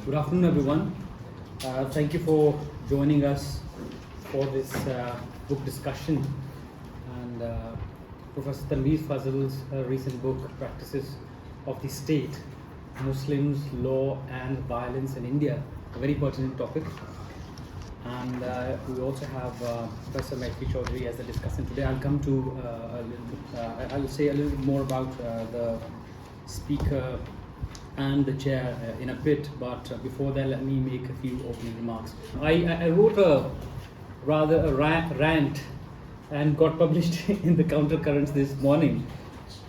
Good afternoon, everyone. Thank you for joining us for this book discussion. And Professor Tanweer Fazal's recent book, Practices of the State, Muslims, Law and Violence in India, a very pertinent topic. And we also have Professor Maitrayee Chaudhari as the discussant today. I'll come to I'll say a little bit more about the speaker and the chair in a bit, but before that, let me make a few opening remarks. I wrote a rant and got published in the Countercurrents this morning,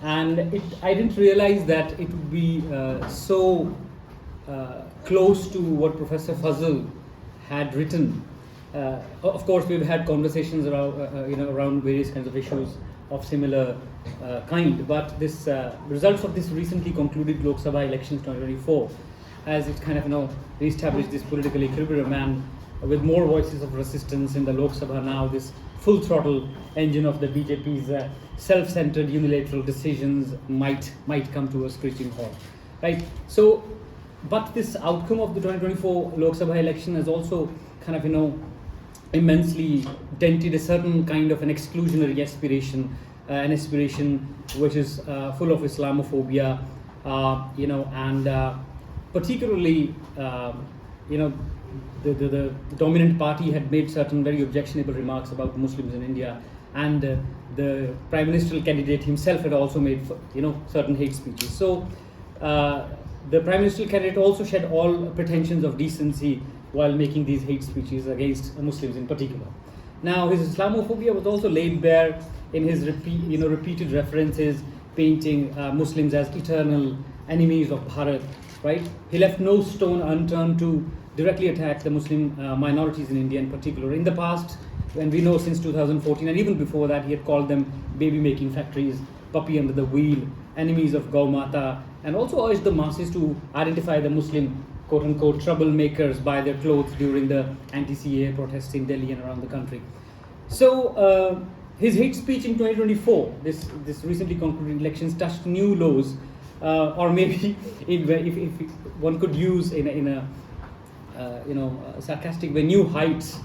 and I didn't realize that it would be so close to what Professor Fazal had written. Of course, we've had conversations around various kinds of issues of similar kind, but this results of this recently concluded Lok Sabha elections 2024, as it kind of re-established this political equilibrium, and with more voices of resistance in the Lok Sabha now, this full throttle engine of the BJP's self-centered unilateral decisions might come to a screeching halt, right? So, but this outcome of the 2024 Lok Sabha election has also kind of immensely dented a certain kind of an exclusionary aspiration, an aspiration which is full of Islamophobia, and particularly, the dominant party had made certain very objectionable remarks about Muslims in India, and the prime ministerial candidate himself had also made certain hate speeches. So the prime ministerial candidate also shed all pretensions of decency while making these hate speeches against Muslims in particular. Now, his Islamophobia was also laid bare in his repeated references, painting Muslims as eternal enemies of Bharat, right? He left no stone unturned to directly attack the Muslim minorities in India in particular. In the past, when we know since 2014, and even before that, he had called them baby-making factories, puppy under the wheel, enemies of Gaumata, and also urged the masses to identify the Muslim quote-unquote troublemakers by their clothes during the anti-CAA protests in Delhi and around the country. So his hate speech in 2024, this recently concluded elections, touched new lows, or maybe if one could use in a sarcastic way, new heights,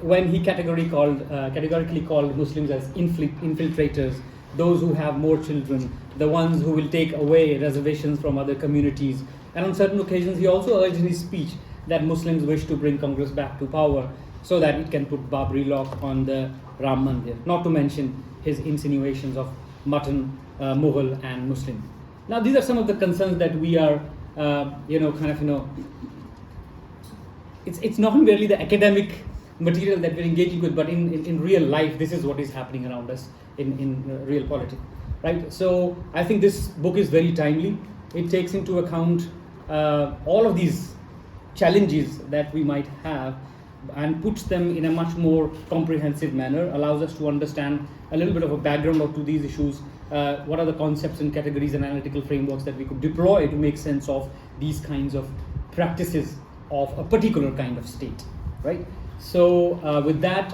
when he categorically called Muslims as infiltrators, those who have more children, the ones who will take away reservations from other communities. And on certain occasions, he also urged in his speech that Muslims wish to bring Congress back to power so that it can put Babri lock on the Ram Mandir, not to mention his insinuations of mutton, Mughal and Muslim. Now, these are some of the concerns that we are, it's not merely the academic material that we're engaging with, but in real life, this is what is happening around us in real politics, right? So I think this book is very timely. It takes into account all of these challenges that we might have and puts them in a much more comprehensive manner, allows us to understand a little bit of a background to these issues, what are the concepts and categories and analytical frameworks that we could deploy to make sense of these kinds of practices of a particular kind of state, right? So with that,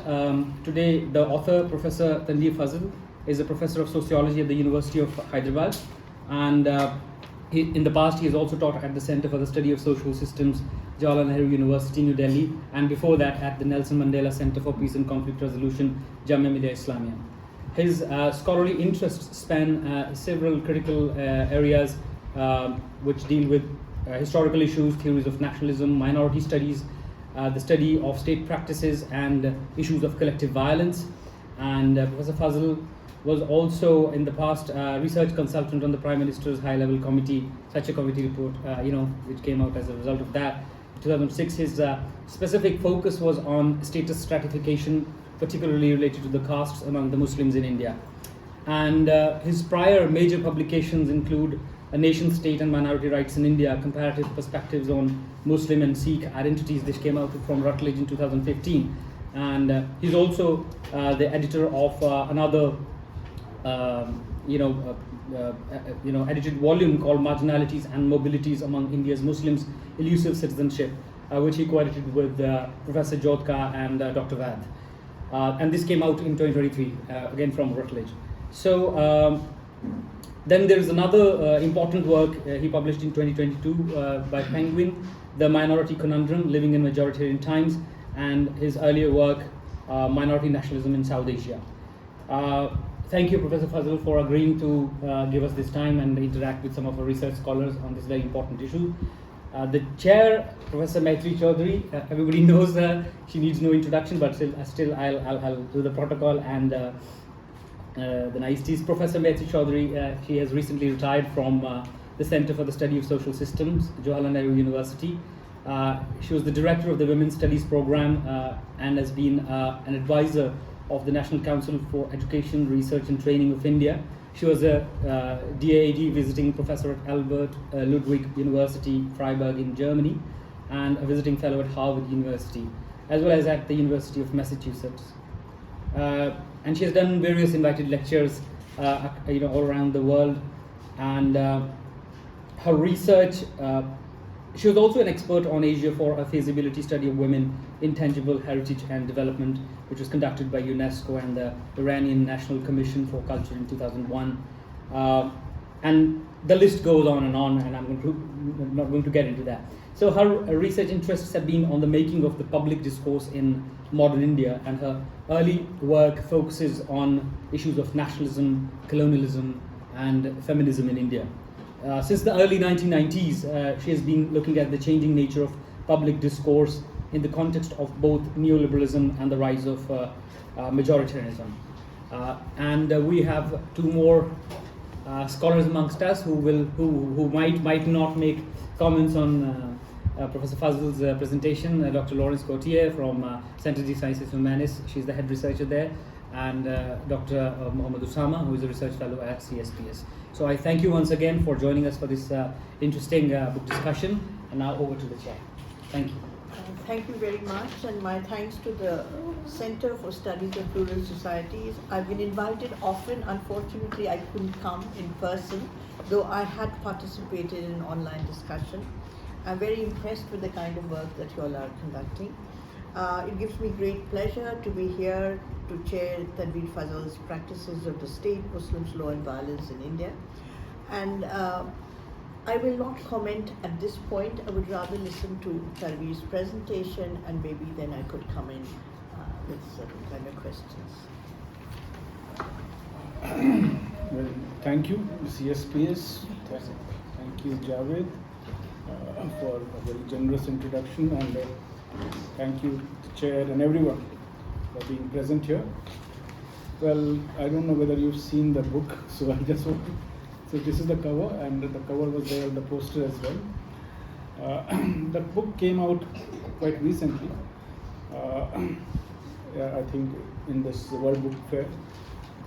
today the author, Professor Tanweer Fazal, is a professor of sociology at the University of Hyderabad, and in the past he has also taught at the Center for the Study of Social Systems, Jawaharlal Nehru University, New Delhi, and before that at the Nelson Mandela Center for Peace and Conflict Resolution, Jamia Millia Islamia. His scholarly interests span several critical areas which deal with historical issues, theories of nationalism, minority studies, the study of state practices and issues of collective violence. And Professor Fazal was also in the past research consultant on the Prime Minister's high-level committee, such a committee report, which came out as a result of that. In 2006, his specific focus was on status stratification, particularly related to the castes among the Muslims in India. And his prior major publications include A Nation State and Minority Rights in India, Comparative Perspectives on Muslim and Sikh Identities. This came out from Routledge in 2015. And he's also the editor of another edited volume called Marginalities and Mobilities Among India's Muslims, Elusive Citizenship, which he co-edited with Professor Jodhka and Dr. Vad. And this came out in 2023, again from Routledge. So Then there is another important work he published in 2022 by Penguin, The Minority Conundrum, Living in Majoritarian Times, and his earlier work, Minority Nationalism in South Asia. Thank you, Professor Fazal, for agreeing to give us this time and interact with some of our research scholars on this very important issue. The chair, Professor Maitrayee Chaudhari, everybody knows her. She needs no introduction, but still I'll do the protocol and the niceties. Professor Maitrayee Chaudhari, she has recently retired from the Center for the Study of Social Systems, Jawaharlal Nehru University. She was the director of the Women's Studies program and has been an advisor of the National Council for Education, Research and Training of India. She was a DAAD visiting professor at Albert Ludwig University, Freiburg in Germany, and a visiting fellow at Harvard University, as well as at the University of Massachusetts. And she has done various invited lectures all around the world. And her research, she was also an expert on Asia for a feasibility study of women, intangible heritage and development, which was conducted by UNESCO and the Iranian National Commission for Culture in 2001. And the list goes on, and I'm not going to get into that. So her research interests have been on the making of the public discourse in modern India, and her early work focuses on issues of nationalism, colonialism, and feminism in India. Since the early 1990s, she has been looking at the changing nature of public discourse in the context of both neoliberalism and the rise of majoritarianism. And we have two more scholars amongst us who might not make comments on Professor Fazal's presentation. Dr. Lawrence Gautier from Center de Sciences Humanes, she's the head researcher there, and Dr. Mohammed Usama, who is a research fellow at CSPS. So I thank you once again for joining us for this interesting book discussion. And now over to the chair. Thank you. Thank you very much, and my thanks to the Center for Studies of Plural Societies. I've been invited often. Unfortunately, I couldn't come in person, though I had participated in an online discussion. I'm very impressed with the kind of work that you all are conducting. It gives me great pleasure to be here to chair Tanweer Fazal's Practices of the State, Muslims, Law and Violence in India. And I will not comment at this point. I would rather listen to Tanweer's presentation, and maybe then I could come in with certain kind of questions. Well, thank you, CSPS. Thank you, Javed, for a very generous introduction, and thank you, the chair and everyone for being present here. Well, I don't know whether you've seen the book, so I just want to. So this is the cover, and the cover was there on the poster as well. The book came out quite recently, I think in this World Book Fair.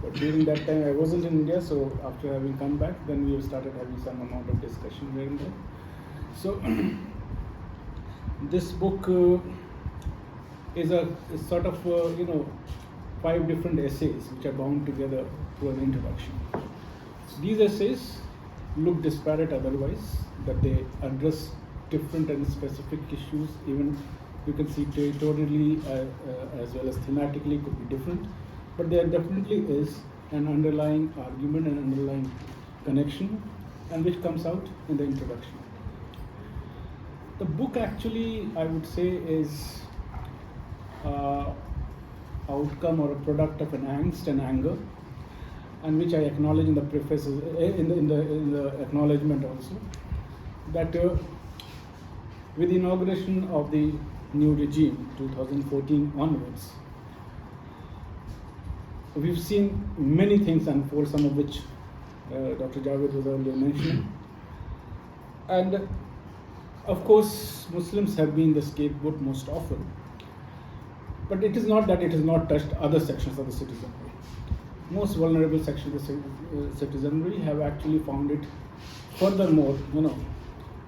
But during that time I wasn't in India, so after having come back, then we have started having some amount of discussion here and there. So this book is sort of 5 different essays which are bound together through an introduction. These essays look disparate otherwise, that they address different and specific issues. Even you can see territorially as well as thematically could be different, but there definitely is an underlying argument and underlying connection, and which comes out in the introduction. The book actually, I would say, is outcome or a product of an angst and anger, and which I acknowledge in the preface, in the acknowledgement also, that with the inauguration of the new regime, 2014 onwards, we've seen many things unfold, some of which Dr. Javed was earlier mentioning. And of course, Muslims have been the scapegoat most often. But it is not that it has not touched other sections of the citizenry. Most vulnerable sections of the citizenry have actually found it furthermore,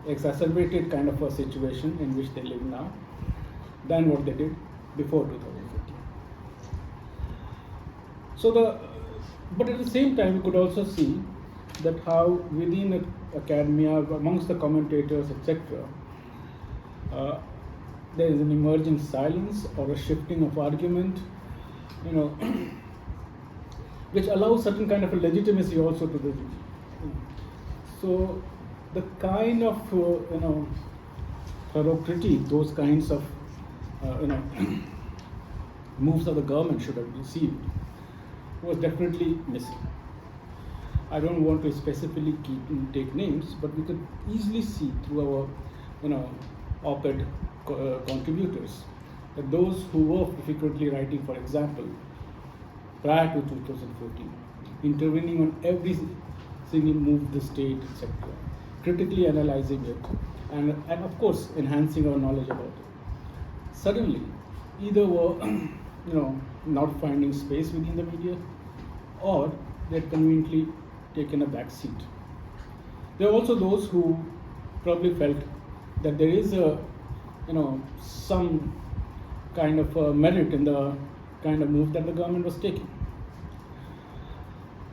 exacerbated kind of a situation in which they live now than what they did before 2015. But at the same time, we could also see that how within academia, amongst the commentators, etc., there is an emerging silence or a shifting of argument, which allows certain kind of a legitimacy also to the So the kind of thorough critique, those kinds of moves that the government should have received was definitely missing. I don't want to specifically take names, but we could easily see through our op-ed contributors that those who were frequently writing, for example, prior to 2014, intervening on every single move the state, etc., critically analyzing it, and of course enhancing our knowledge about it, suddenly either were not finding space within the media, or they had conveniently taken a back seat. There are also those who probably felt that there is some kind of merit in the kind of move that the government was taking.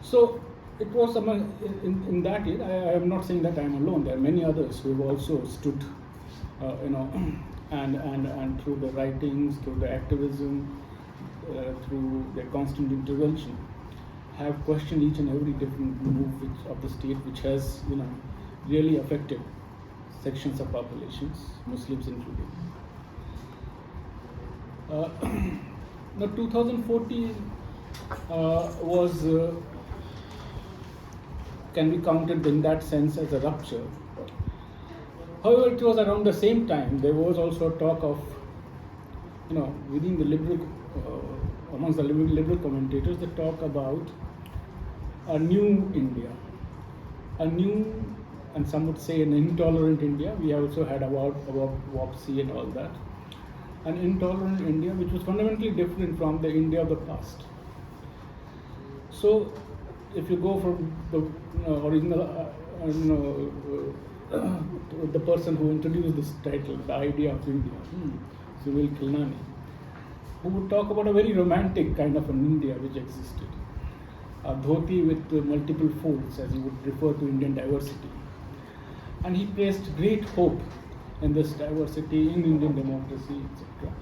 So it was in that year. I am not saying that I am alone. There are many others who have also stood, and through the writings, through the activism, through their constant intervention, have questioned each and every different move of the state which has really affected sections of populations, Muslims included. Now 2014 was can be counted in that sense as a rupture. However, it was around the same time there was also a talk of within the liberal amongst the liberal commentators, they talk about a new India, a new, and some would say an intolerant India. We also had about WOPC and all that. An intolerant India which was fundamentally different from the India of the past. So, if you go from the original, the person who introduced this title, the idea of India, Sunil Khilnani, who would talk about a very romantic kind of an India which existed. A dhoti with multiple folds, as he would refer to Indian diversity. And he placed great hope in this diversity, in Indian democracy, etc.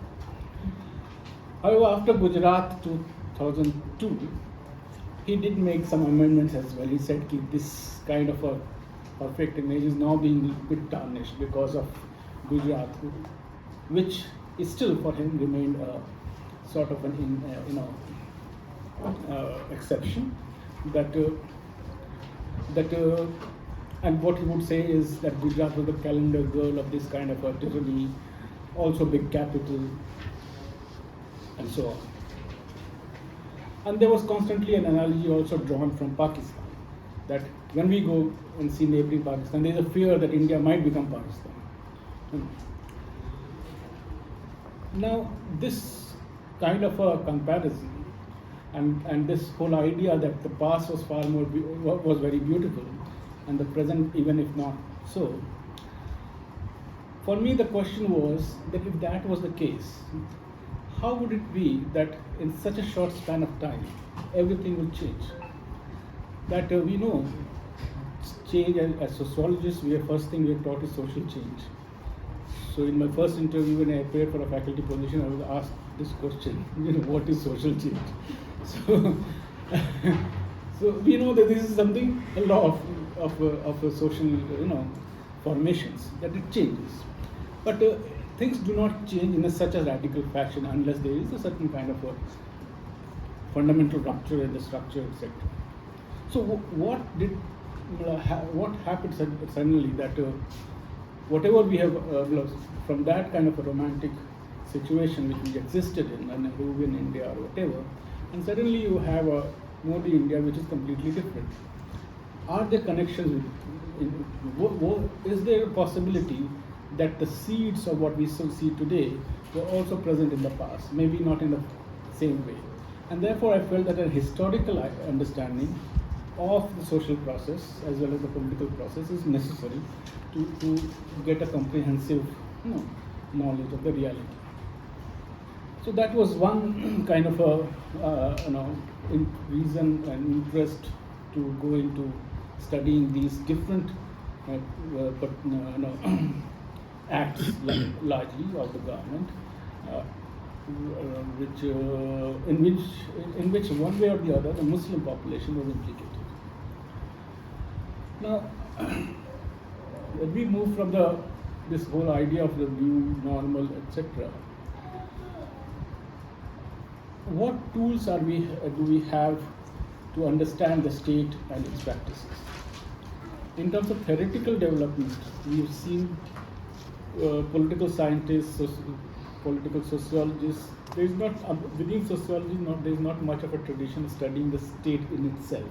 However, after Gujarat 2002, he did make some amendments as well. He said this kind of a perfect image is now being a bit tarnished because of Gujarat, which is still for him remained a sort of an exception. And what he would say is that Gujarat was the calendar girl of this kind of a tyranny, also big capital, and so on. And there was constantly an analogy also drawn from Pakistan, that when we go and see neighboring Pakistan, there is a fear that India might become Pakistan. Now, this kind of a comparison and this whole idea that the past was was very beautiful, and the present even if not so. For me, the question was that if that was the case, how would it be that in such a short span of time, everything would change? That we know change as sociologists, first thing we are taught is social change. So in my first interview when I appeared for a faculty position, I was asked this question, what is social change? So we know that this is something, a law of social formations, that it changes. But things do not change in such a radical fashion unless there is a certain kind of a fundamental rupture in the structure, etc. So what happened suddenly that whatever we have from that kind of a romantic situation which we existed in, a Nehruvian India or whatever, and suddenly you have a Modi India which is completely different. Are there connections is there a possibility that the seeds of what we still see today were also present in the past, maybe not in the same way? And therefore I felt that a historical understanding of the social process as well as the political process is necessary to get a comprehensive knowledge of the reality. So that was one kind of a reason and interest to go into studying these different acts largely of the government, in which one way or the other the Muslim population was implicated. Now, when we move from this whole idea of the new normal, etc., what tools do we have to understand the state and its practices? In terms of theoretical development, we've seen political scientists, political sociologists. There is not within sociology. There is not much of a tradition of studying the state in itself.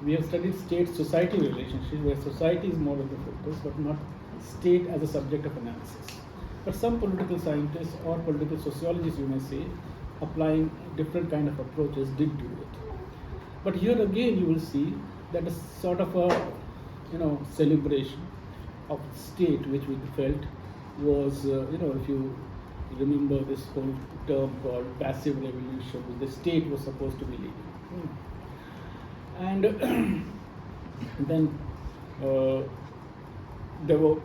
We have studied state-society relationship, where society is more of the focus, but not state as a subject of analysis. But some political scientists or political sociologists, you may say, applying different kind of approaches, did do it. But here again, you will see that a sort of a celebration of state, which we felt was if you remember this whole term called passive revolution, the state was supposed to be leading. And then there were,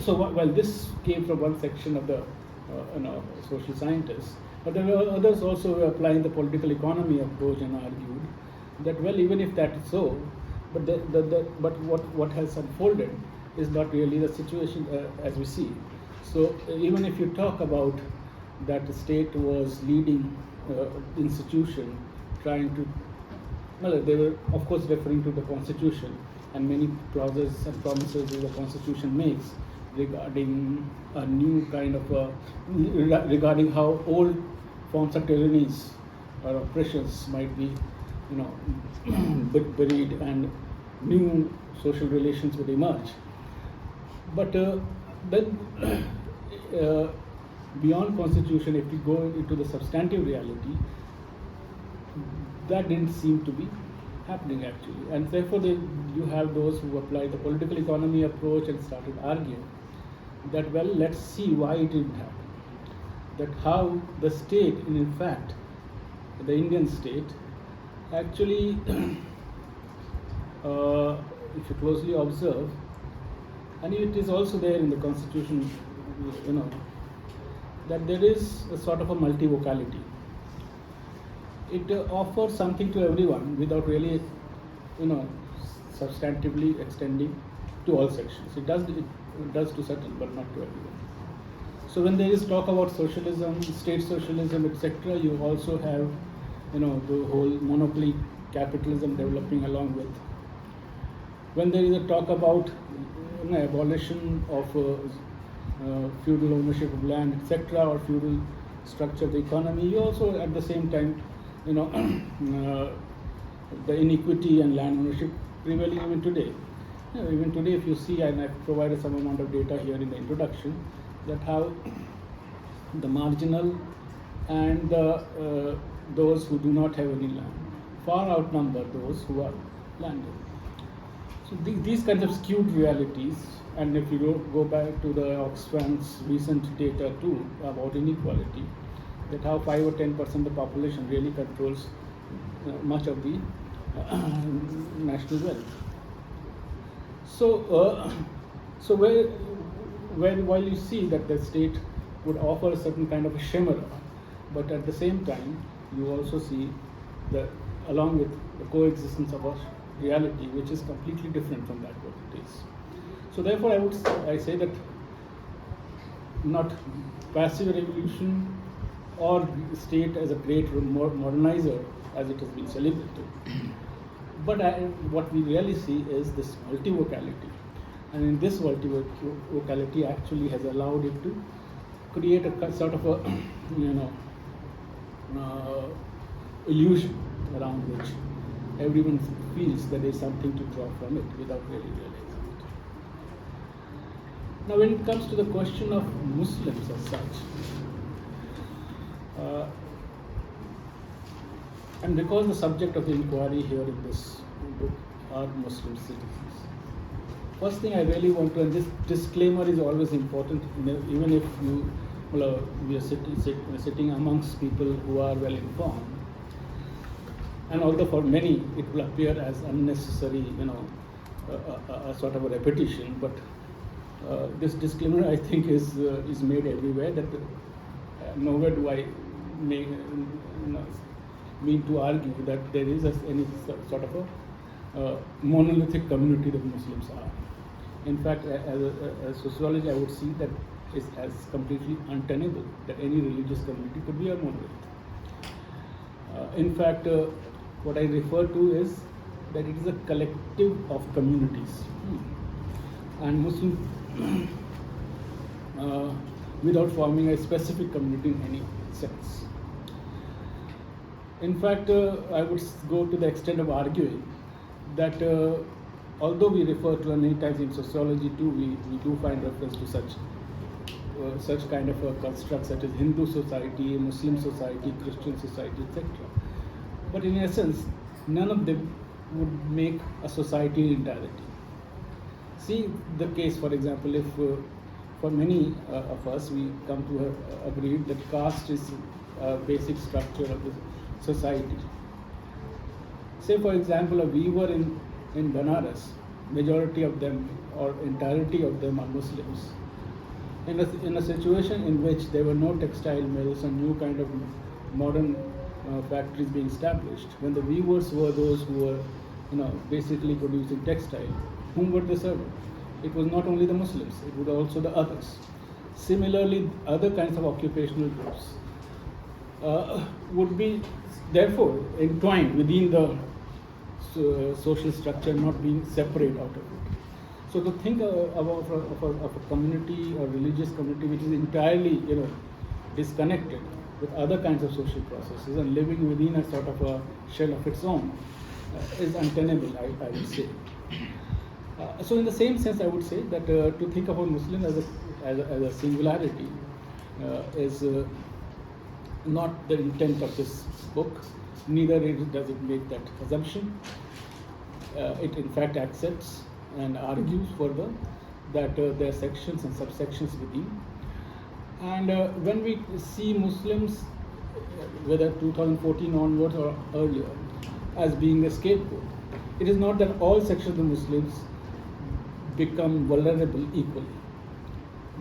while this came from one section of the social scientists, but there were others also who were applying the political economy approach and argued that, well, even if that is so, but but what has unfolded is not really the situation as we see. So even if you talk about that the state was leading institution, trying to, well, they were of course referring to the constitution and many clauses and promises that the constitution makes regarding a new kind of regarding how old forms of tyrannies or oppressions might be buried and new social relations would emerge. But then beyond constitution, if we go into the substantive reality, that didn't seem to be happening actually, and therefore you have those who apply the political economy approach and started arguing that, well, let's see why it didn't happen, that how the state, in fact the Indian state, actually if you closely observe, and it is also there in the constitution, that there is a sort of a multivocality. It offers something to everyone without really, substantively extending to all sections. It does to certain, but not to everyone. So when there is talk about socialism, state socialism, etc., you also have, the whole monopoly capitalism developing along with. When there is a talk about abolition of feudal ownership of land, etc., or feudal structure of the economy, you also at the same time, the inequity and land ownership prevailing even today. Even today, if you see, and I've provided some amount of data here in the introduction, that how the marginal and those who do not have any land far outnumber those who are landed. So these kinds of skewed realities, and if you go back to the Oxfam's recent data too about inequality, that how 5 or 10% of the population really controls much of the national wealth. So, while you see that the state would offer a certain kind of a chimera, but at the same time, you also see along with the coexistence of a reality which is completely different from that what it is. So therefore, I say that not passive revolution or state as a great modernizer as it has been celebrated, but what we really see is this multivocality, and in this multivocality actually has allowed it to create a sort of a illusion around which everyone feels that there is something to draw from it without really realizing it. Now, when it comes to the question of Muslims as such, and because the subject of the inquiry here in this book are Muslim citizens, first thing I really want to, and this disclaimer is always important, even if we are sitting amongst people who are well informed, and although for many it will appear as unnecessary, a sort of a repetition, but this disclaimer I think is made everywhere, that nowhere do I mean to argue that there is any sort of a monolithic community that Muslims are. In fact, as sociology, I would see that is as completely untenable that any religious community could be a monolith. In fact, what I refer to is that it is a collective of communities, and Muslim without forming a specific community in any sense. In fact, I would go to the extent of arguing that although we refer to many times in sociology too, we do find reference to such kind of a construct such as Hindu society, Muslim society, Christian society, etc. But in essence, none of them would make a society in entirety. See the case, for example, if for many of us we come to agree that caste is a basic structure of the society. Say, for example, a weaver in Banaras, majority of them or entirety of them are Muslims. In a situation in which there were no textile mills and new kind of modern factories being established, when the weavers were those who were, basically producing textile, whom would they serve? It was not only the Muslims; it would also the others. Similarly, other kinds of occupational groups would be therefore entwined within the social structure, not being separate out of it. So to think of a community or religious community which is entirely, disconnected with other kinds of social processes and living within a sort of a shell of its own is untenable, I would say. So in the same sense, I would say that to think of a Muslim as a singularity is not the intent of this book. Neither does it make that assumption. It in fact accepts and argues further that there are sections and subsections within. And when we see Muslims, whether 2014 onwards or earlier, as being a scapegoat, it is not that all sections of Muslims become vulnerable equally.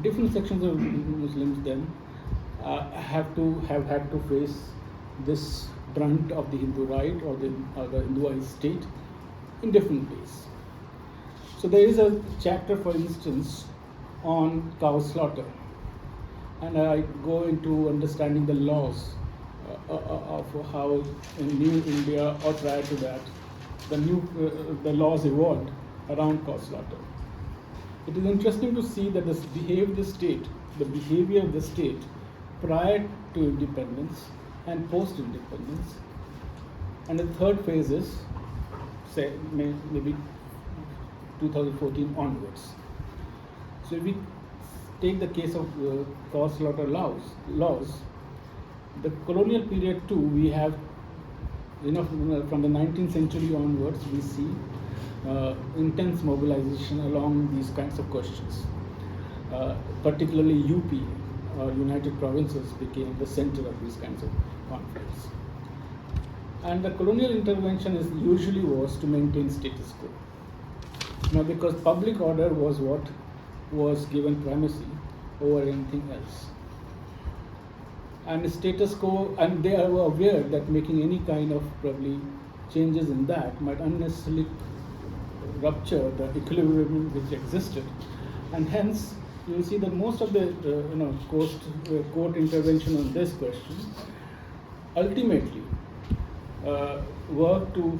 Different sections of Muslims then have had to face this brunt of the Hindu right or the Hinduized state in different ways. So there is a chapter, for instance, on cow slaughter, and I go into understanding the laws of how in New India or prior to that, the laws evolved around cow slaughter. It is interesting to see that the behavior of the state prior to independence and post-independence, and the third phase is, say, maybe 2014 onwards. So if we take the case of cow slaughter laws, the colonial period too, we have, from the 19th century onwards, we see intense mobilization along these kinds of questions. Particularly UP, or United Provinces, became the center of these kinds of conflicts. And the colonial intervention usually was to maintain status quo. Now, because public order was what was given primacy over anything else. And status quo, and they were aware that making any kind of probably changes in that might unnecessarily rupture the equilibrium which existed. And hence, you will see that most of the court intervention on this question ultimately work to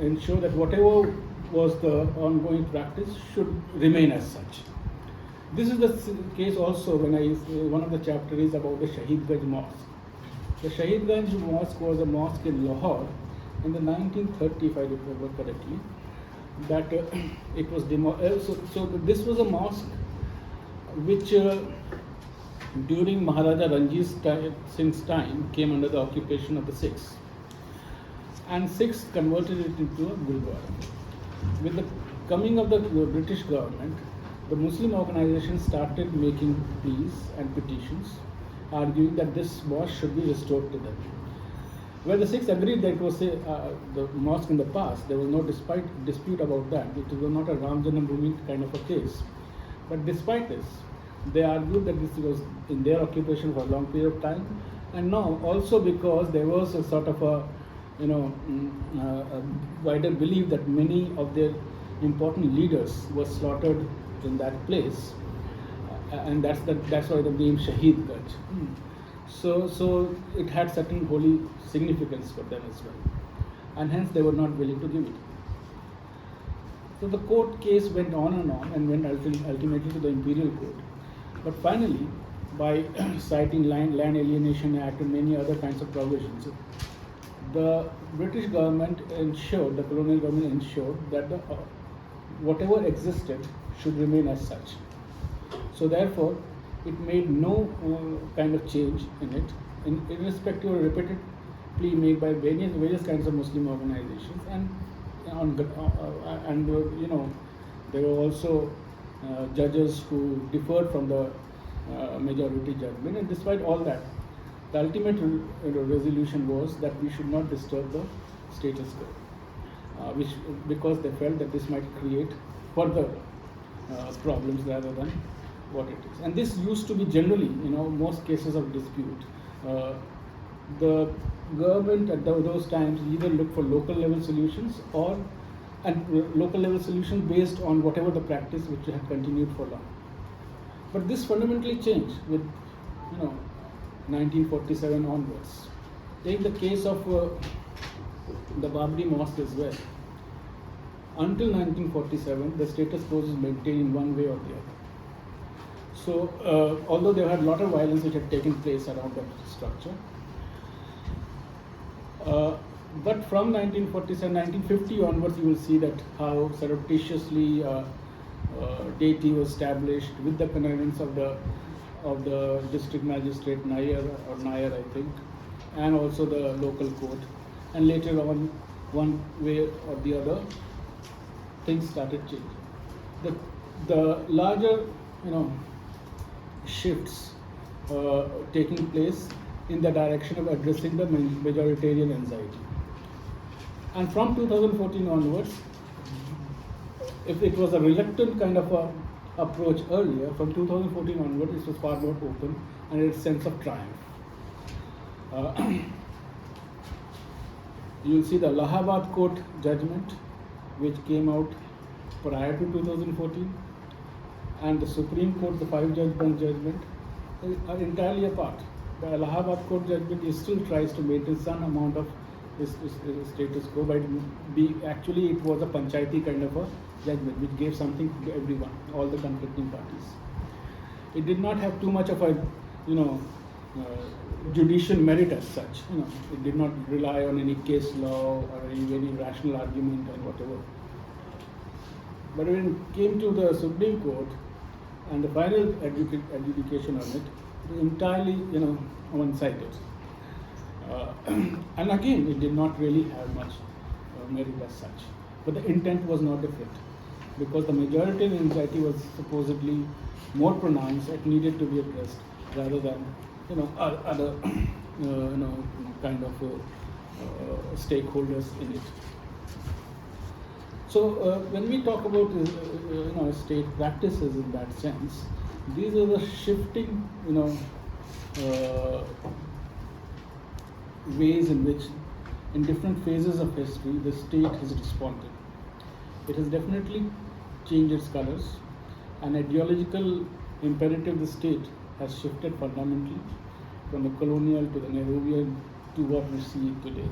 ensure that whatever was the ongoing practice should remain as such. This is the case also when one of the chapters is about the Shahid Ganj Mosque. The Shahid Ganj Mosque was a mosque in Lahore in the 1930s, if I remember correctly. That it was so this was a mosque which during Maharaja Ranjit Singh's time came under the occupation of the Sikhs, and Sikhs converted it into a Gurudwara. With the coming of the British government, the Muslim organizations started making pleas and petitions arguing that this mosque should be restored to them. Where the Sikhs agreed that it was the mosque in the past, there was no dispute about that. It was not a Ram Janmabhoomi kind of a case. But despite this, they argued that this was in their occupation for a long period of time, and now also because there was a sort of a wider belief that many of their important leaders were slaughtered in that place, and that's why the name Shaheed Gaj. So it had certain holy significance for them as well, and hence they were not willing to give it. So the court case went on and went ultimately to the Imperial Court. But finally, by citing Land Alienation Act and many other kinds of provisions, the British government ensured, the colonial government ensured that whatever existed should remain as such. So therefore, it made no kind of change in it, irrespective or repeatedly made by various kinds of Muslim organizations, and there were also judges who differed from the majority judgment, and despite all that, the ultimate resolution was that we should not disturb the status quo, because they felt that this might create further problems rather than what it is. And this used to be generally, most cases of dispute. The government at those times either looked for local level solutions local level solutions based on whatever the practice which had continued for long. But this fundamentally changed with 1947 onwards. Take the case of the Babri Mosque as well. Until 1947, the status quo was maintained in one way or the other. So, although there had a lot of violence which had taken place around that structure, but from 1947, 1950 onwards, you will see that how surreptitiously deity was established with the connivance of the district magistrate Nair, I think, and also the local court. And later on, one way or the other, things started changing. The larger, shifts taking place in the direction of addressing the majoritarian anxiety. And from 2014 onwards, if it was a reluctant kind of a approach earlier, from 2014 onwards, it was far more open and its sense of triumph. You'll see the Allahabad Court judgment, which came out prior to 2014, and the Supreme Court, the 5-judge bench judgment, are entirely apart. The Allahabad Court judgment still tries to maintain some amount of this status quo, but actually it was a panchayati kind of a judgment which gave something to everyone, all the conflicting parties. It did not have too much of a judicial merit as such. It did not rely on any case law or any rational argument and whatever. But when it came to the Supreme Court and the final adjudication on it, entirely one-sided. And again, it did not really have much merit as such. But the intent was not different, because the majoritarian anxiety was supposedly more pronounced. It needed to be addressed rather than other kind of stakeholders in it. So when we talk about state practices in that sense, these are the shifting ways in which, in different phases of history, the state has responded. It has definitely changed its colors. An ideological imperative, the state has shifted fundamentally from the colonial to the Nehruvian to what we see today.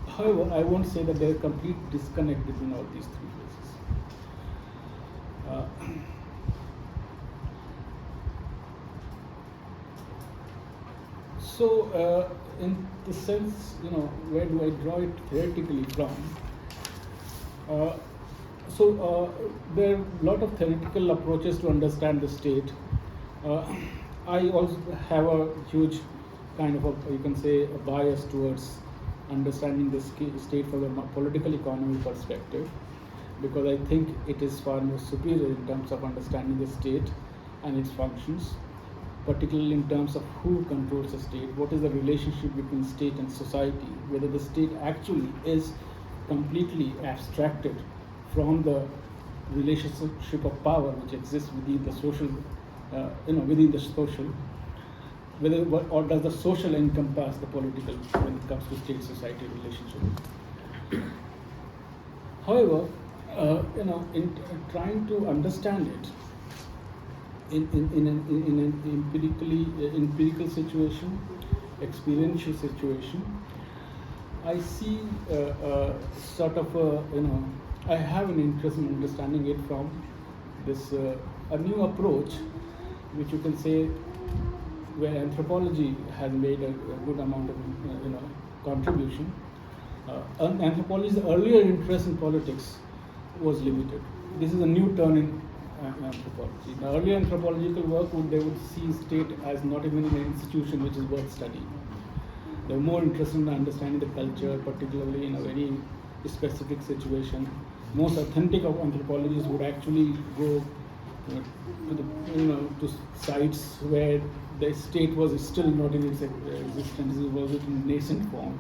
However, I won't say that there is a complete disconnect between all these three phases. So, in the sense, where do I draw it theoretically from? There are a lot of theoretical approaches to understand the state. I also have a huge kind of you can say, a bias towards understanding the state from a political economy perspective, because I think it is far more superior in terms of understanding the state and its functions, particularly in terms of who controls the state, what is the relationship between state and society, whether the state actually is completely abstracted from the relationship of power which exists within the social, within the social, or does the social encompass the political when it comes to state-society relationship. However, in trying to understand it in an empirical situation, experiential situation, I see sort of I have an interest in understanding it from this a new approach, which you can say where anthropology has made a good amount of contribution. Anthropology's earlier interest in politics was limited. This is a new turn in anthropology. The earlier anthropological work they would see state as not even an institution which is worth studying. They were more interested in understanding the culture, particularly in a very specific situation. Most authentic of anthropologists would actually go to sites where the state was still not in its existence, it was in nascent form.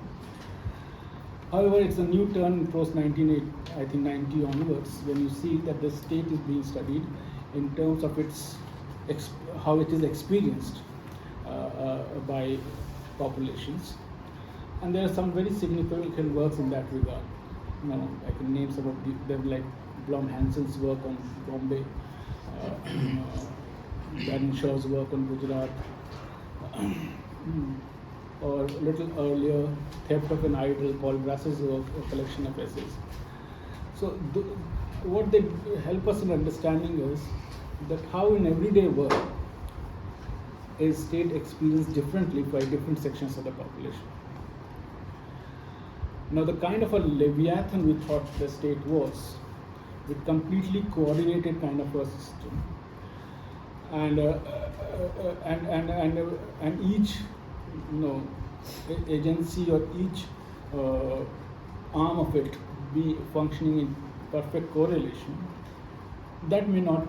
However, it's a new turn in post 1990 onwards, when you see that the state is being studied in terms of its how it is experienced by populations, and there are some very significant works in that regard. I can name some of them, like Blom Hansen's work on Bombay, Darren Shaw's work on Gujarat, or a little earlier, Theft of an Idol, Paul Grass's work, a collection of essays. So what they help us in understanding is that how in everyday work is state experienced differently by different sections of the population. Now, the kind of a leviathan we thought the state was, with completely coordinated kind of a system, and each agency or each arm of it be functioning in perfect correlation, that may not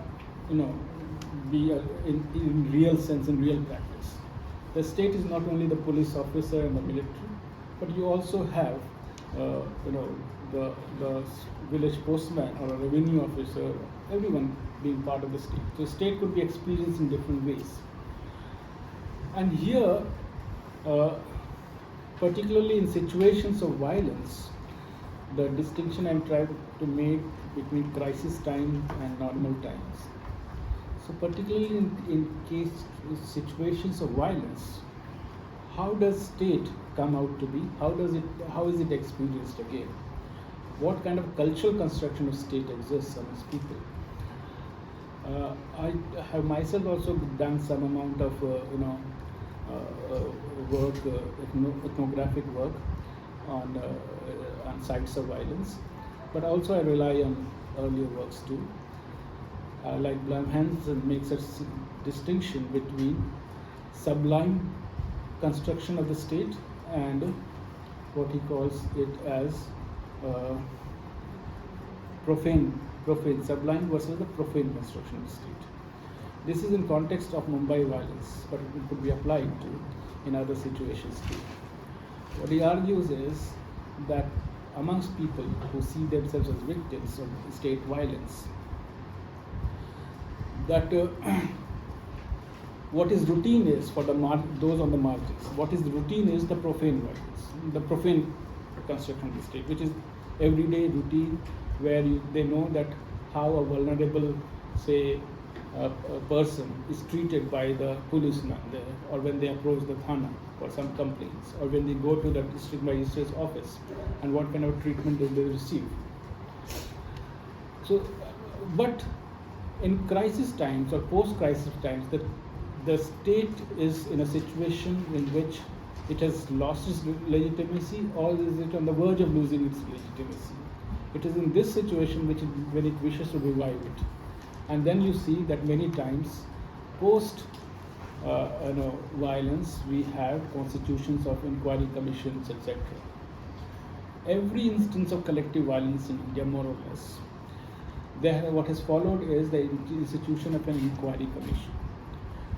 be in real sense, in real practice. The state is not only the police officer and the military, but you also have the village postman or a revenue officer, everyone being part of the state. So state could be experienced in different ways. And here, particularly in situations of violence, the distinction I'm trying to make between crisis time and normal times. So particularly in situations of violence, how does state come out to be? How is it experienced again? What kind of cultural construction of state exists amongst people? I have myself also done some amount of work, ethnographic work on sites of violence, but also I rely on earlier works too. Like Blum Hansen makes a distinction between sublime construction of the state and what he calls it as profane, sublime versus the profane construction of the state. This is in context of Mumbai violence, but it could be applied to in other situations too. What he argues is that amongst people who see themselves as victims of state violence, that what is routine is for those on the margins. What is the routine is the profane violence, the profane construction of the state, which is everyday routine, where they know that how a vulnerable, say, a person is treated by the policeman there, or when they approach the thana for some complaints, or when they go to the district magistrate's office, and what kind of treatment they receive. So, but in crisis times or post-crisis times, the state is in a situation in which it has lost its legitimacy, or is it on the verge of losing its legitimacy. It is in this situation when it wishes to revive it. And then you see that many times post violence, we have constitutions of inquiry commissions, etc. Every instance of collective violence in India, more or less, what has followed is the institution of an inquiry commission.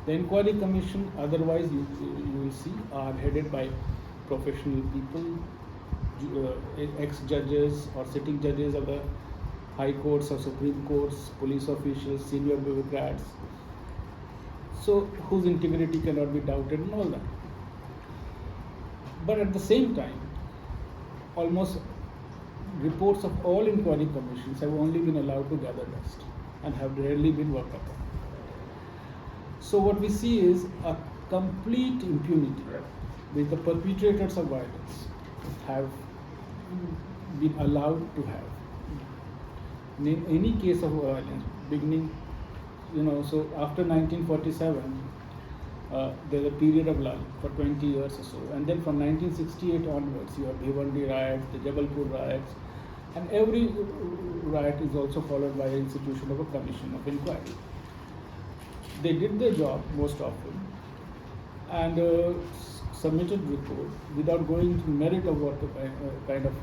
The inquiry commission, otherwise you will see, are headed by professional people, ex-judges or sitting judges of the high courts or supreme courts, police officials, senior bureaucrats, so whose integrity cannot be doubted and all that. But at the same time, almost reports of all inquiry commissions have only been allowed to gather dust and have rarely been worked upon. So what we see is a complete impunity which the perpetrators of violence have been allowed to have. In any case of violence, beginning, so after 1947, there's a period of lull for 20 years or so, and then from 1968 onwards, you have Bhiwandi riots, the Jabalpur riots, and every riot is also followed by the institution of a commission of inquiry. They did their job most often and submitted report without going into merit of what kind of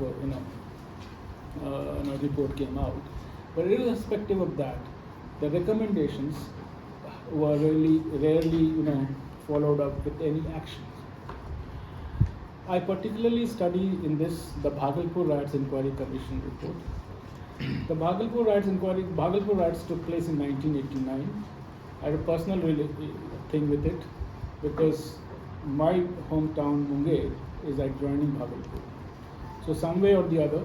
report came out. But irrespective of that, the recommendations were rarely followed up with any actions. I particularly study in this the Bhagalpur Riots Inquiry Commission report. The Bhagalpur riots took place in 1989. I had a personal thing with it because my hometown Munger is adjoining Bhagalpur. So some way or the other,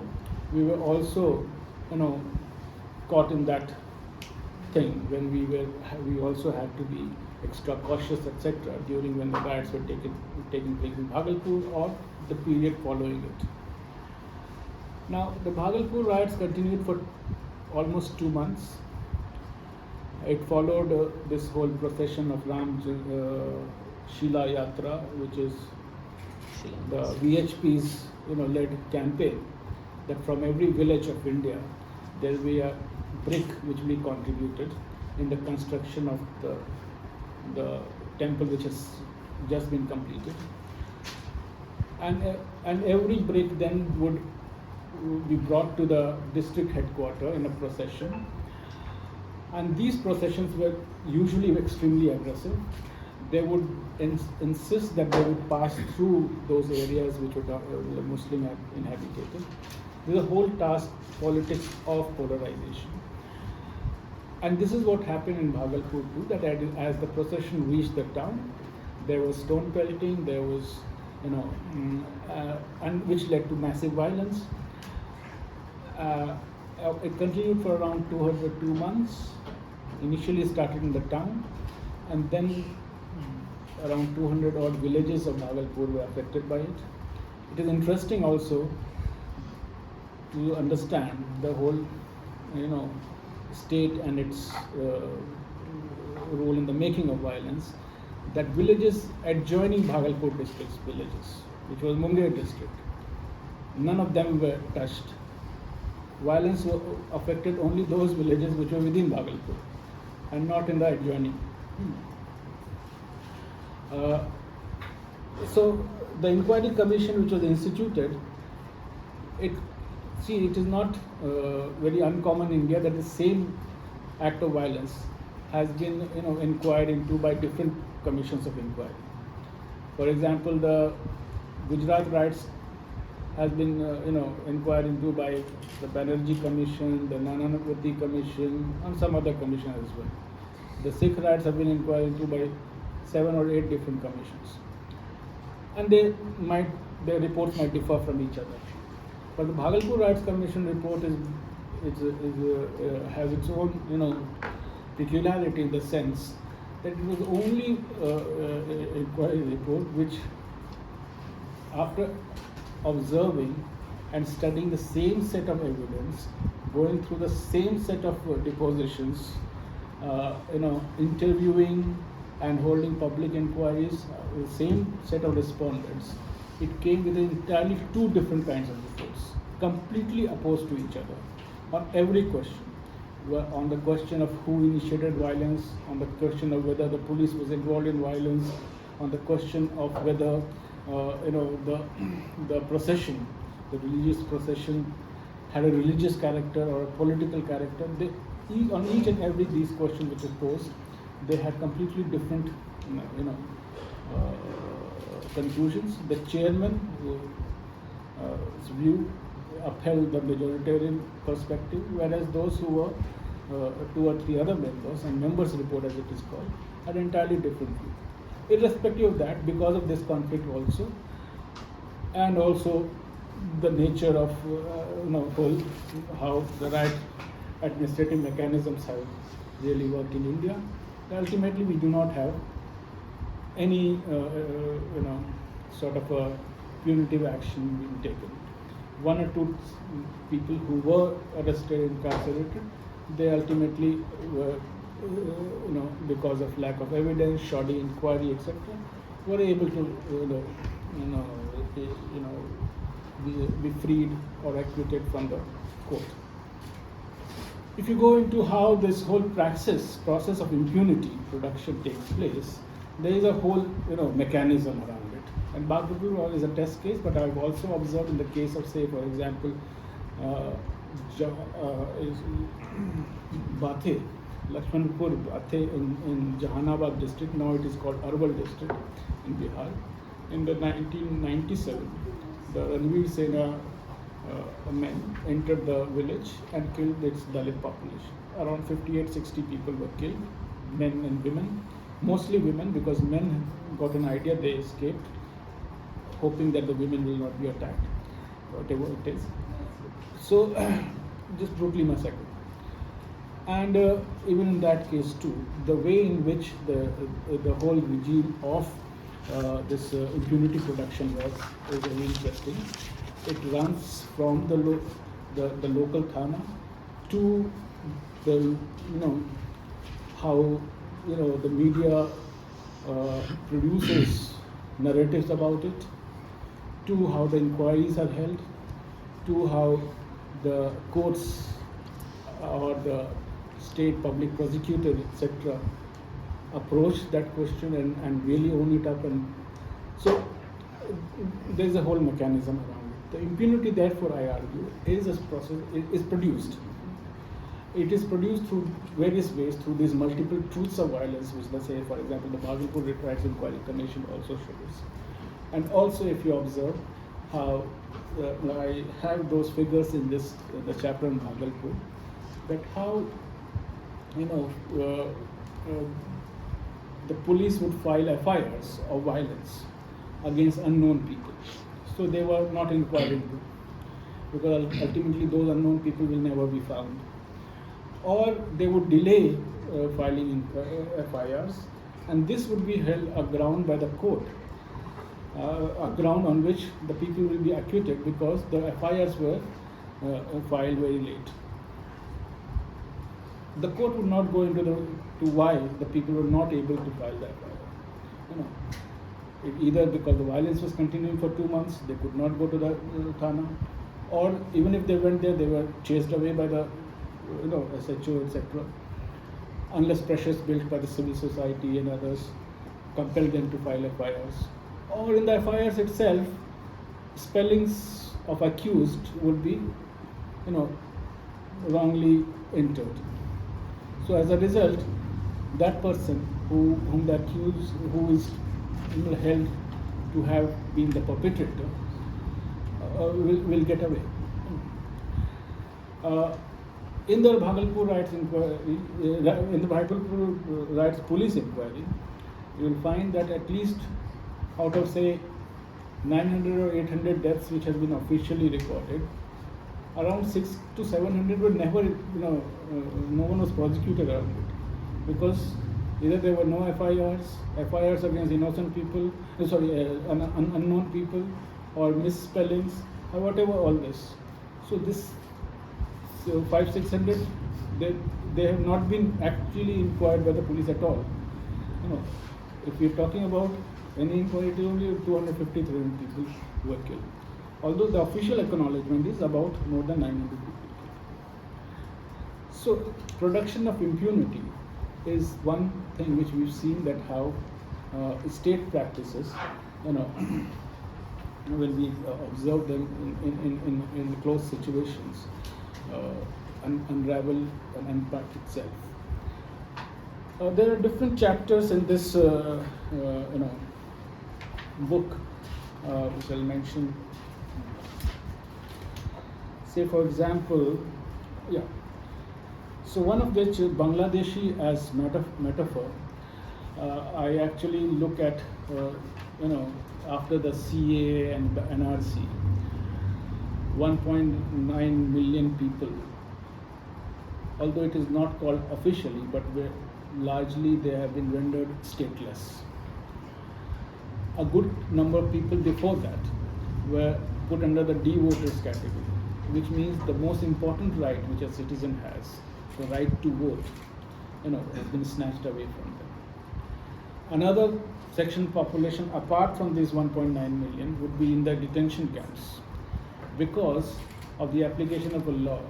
we were also, caught in that thing when we also had to be extra cautious, etc. during when the riots were taking place in Bhagalpur or the period following it. Now, the Bhagalpur riots continued for almost 2 months. It followed this whole procession of Ram Shila Yatra, which is the VHP's led campaign, that from every village of India there will be a brick which we contributed in the construction of the temple which has just been completed, and every brick then would be brought to the district headquarters in a procession. And these processions were usually extremely aggressive. They would insist that they would pass through those areas which were Muslim inhabited. There's a whole task, politics of polarization. And this is what happened in Bhagalpur too, that as the procession reached the town, there was stone pelting, there was, and which led to massive violence. It continued for around 2 months. Initially started in the town, and then around 200 odd villages of Bhagalpur were affected by it. It is interesting also to understand the whole, state and its role in the making of violence. That villages adjoining Bhagalpur district's villages, which was Munger district, none of them were touched. Violence affected only those villages which were within Bhagalpur and not in the adjoining. So the inquiry commission which was instituted, it is not very uncommon in India that the same act of violence has been inquired into by different commissions of inquiry. For example, the Gujarat riots has been inquired into by the Banerjee Commission, the Nanavati Commission, and some other commission as well. The Sikh riots have been inquired into by 7 or 8 different commissions, and their reports might differ from each other. But the Bhagalpur Riots Commission report has its own peculiarity in the sense that it was only inquiry report which, after observing and studying the same set of evidence, going through the same set of depositions, interviewing and holding public inquiries, the same set of respondents, it came with entirely 2 different kinds of reports, completely opposed to each other on every question. On the question of who initiated violence, on the question of whether the police was involved in violence, on the question of whether the procession, the religious procession, had a religious character or a political character. On each and every these questions which are posed, they had completely different conclusions. The chairman view upheld the majoritarian perspective, whereas those who were 2 or 3 other members, and members report as it is called, had entirely different view. Irrespective of that, because of this conflict also, and also the nature of how the right administrative mechanisms have really worked in India. Ultimately, we do not have any sort of a punitive action being taken. One or two people who were arrested and incarcerated, they ultimately were, because of lack of evidence, shoddy inquiry, etc., were able to, be freed or acquitted from the court. If you go into how this whole process of impunity production takes place, there is a whole mechanism around it. And Bhagalpur is a test case, but I've also observed in the case of, say, for example, Bathe, Lakshmanpur Bathe in Jahanabad district. Now it is called Arwal district in Bihar. In the 1997, the Ranveer Sena men entered the village and killed its Dalit population. Around 58-60 people were killed, men and women, mostly women, because men got an idea, they escaped, hoping that the women will not be attacked, whatever it is. So, just brutally massacred. And even in that case too, the way in which the whole regime of this impunity production works is very interesting. It runs from the local thana to the how the media produces narratives about it, to how the inquiries are held, to how the courts or the state public prosecutor, etc., approach that question and really own it up. And so there is a whole mechanism around it. The impunity, therefore, I argue, is a process, is produced. It is produced through various ways, through these multiple truths of violence, which, let's say, for example, the Bhagalpur Rights Inquiry Commission also shows. And also, if you observe how I have those figures in this the chapter on Bhagalpur, that how the police would file FIRs of violence against unknown people. So they were not inquiring, because ultimately those unknown people will never be found. Or they would delay filing FIRs, and this would be held a ground by the court, a ground on which the people will be acquitted because the FIRs were filed very late. The court would not go into to why the people were not able to file the FIR. Either because the violence was continuing for 2 months, they could not go to the thana, or even if they went there, they were chased away by the SHO, etc. Unless pressures built by the civil society and others compelled them to file FIRs. Or in the FIRs itself, spellings of accused would be, wrongly entered. So as a result, that person whom the accused, who is held to have been the perpetrator, will get away. In the Bhagalpur Rights Inquiry, in the Bhagalpur Rights Police Inquiry, you will find that at least out of, say, 900 or 800 deaths which has been officially recorded, around 600 to 700 were never, no one was prosecuted around it, because either there were no FIRs against innocent people, unknown people, or misspellings, or whatever, all this. So this 500-600, they have not been actually inquired by the police at all. If we're talking about any inquiry, it is only 250, 300 people who were killed. Although the official acknowledgement is about more than 900 people. So production of impunity is one thing which we've seen, that how state practices, when we observe them in close situations, unravel and unpack itself. There are different chapters in this, book, which I'll mention. Say, for example, so one of which is Bangladeshi as metaphor. I actually look at, after the CA and the NRC, 1.9 million people, although it is not called officially, but largely they have been rendered stateless. A good number of people before that were put under the D voters category, which means the most important right which a citizen has, the right to vote, has been snatched away from them. Another section population apart from these 1.9 million would be in the detention camps because of the application of a law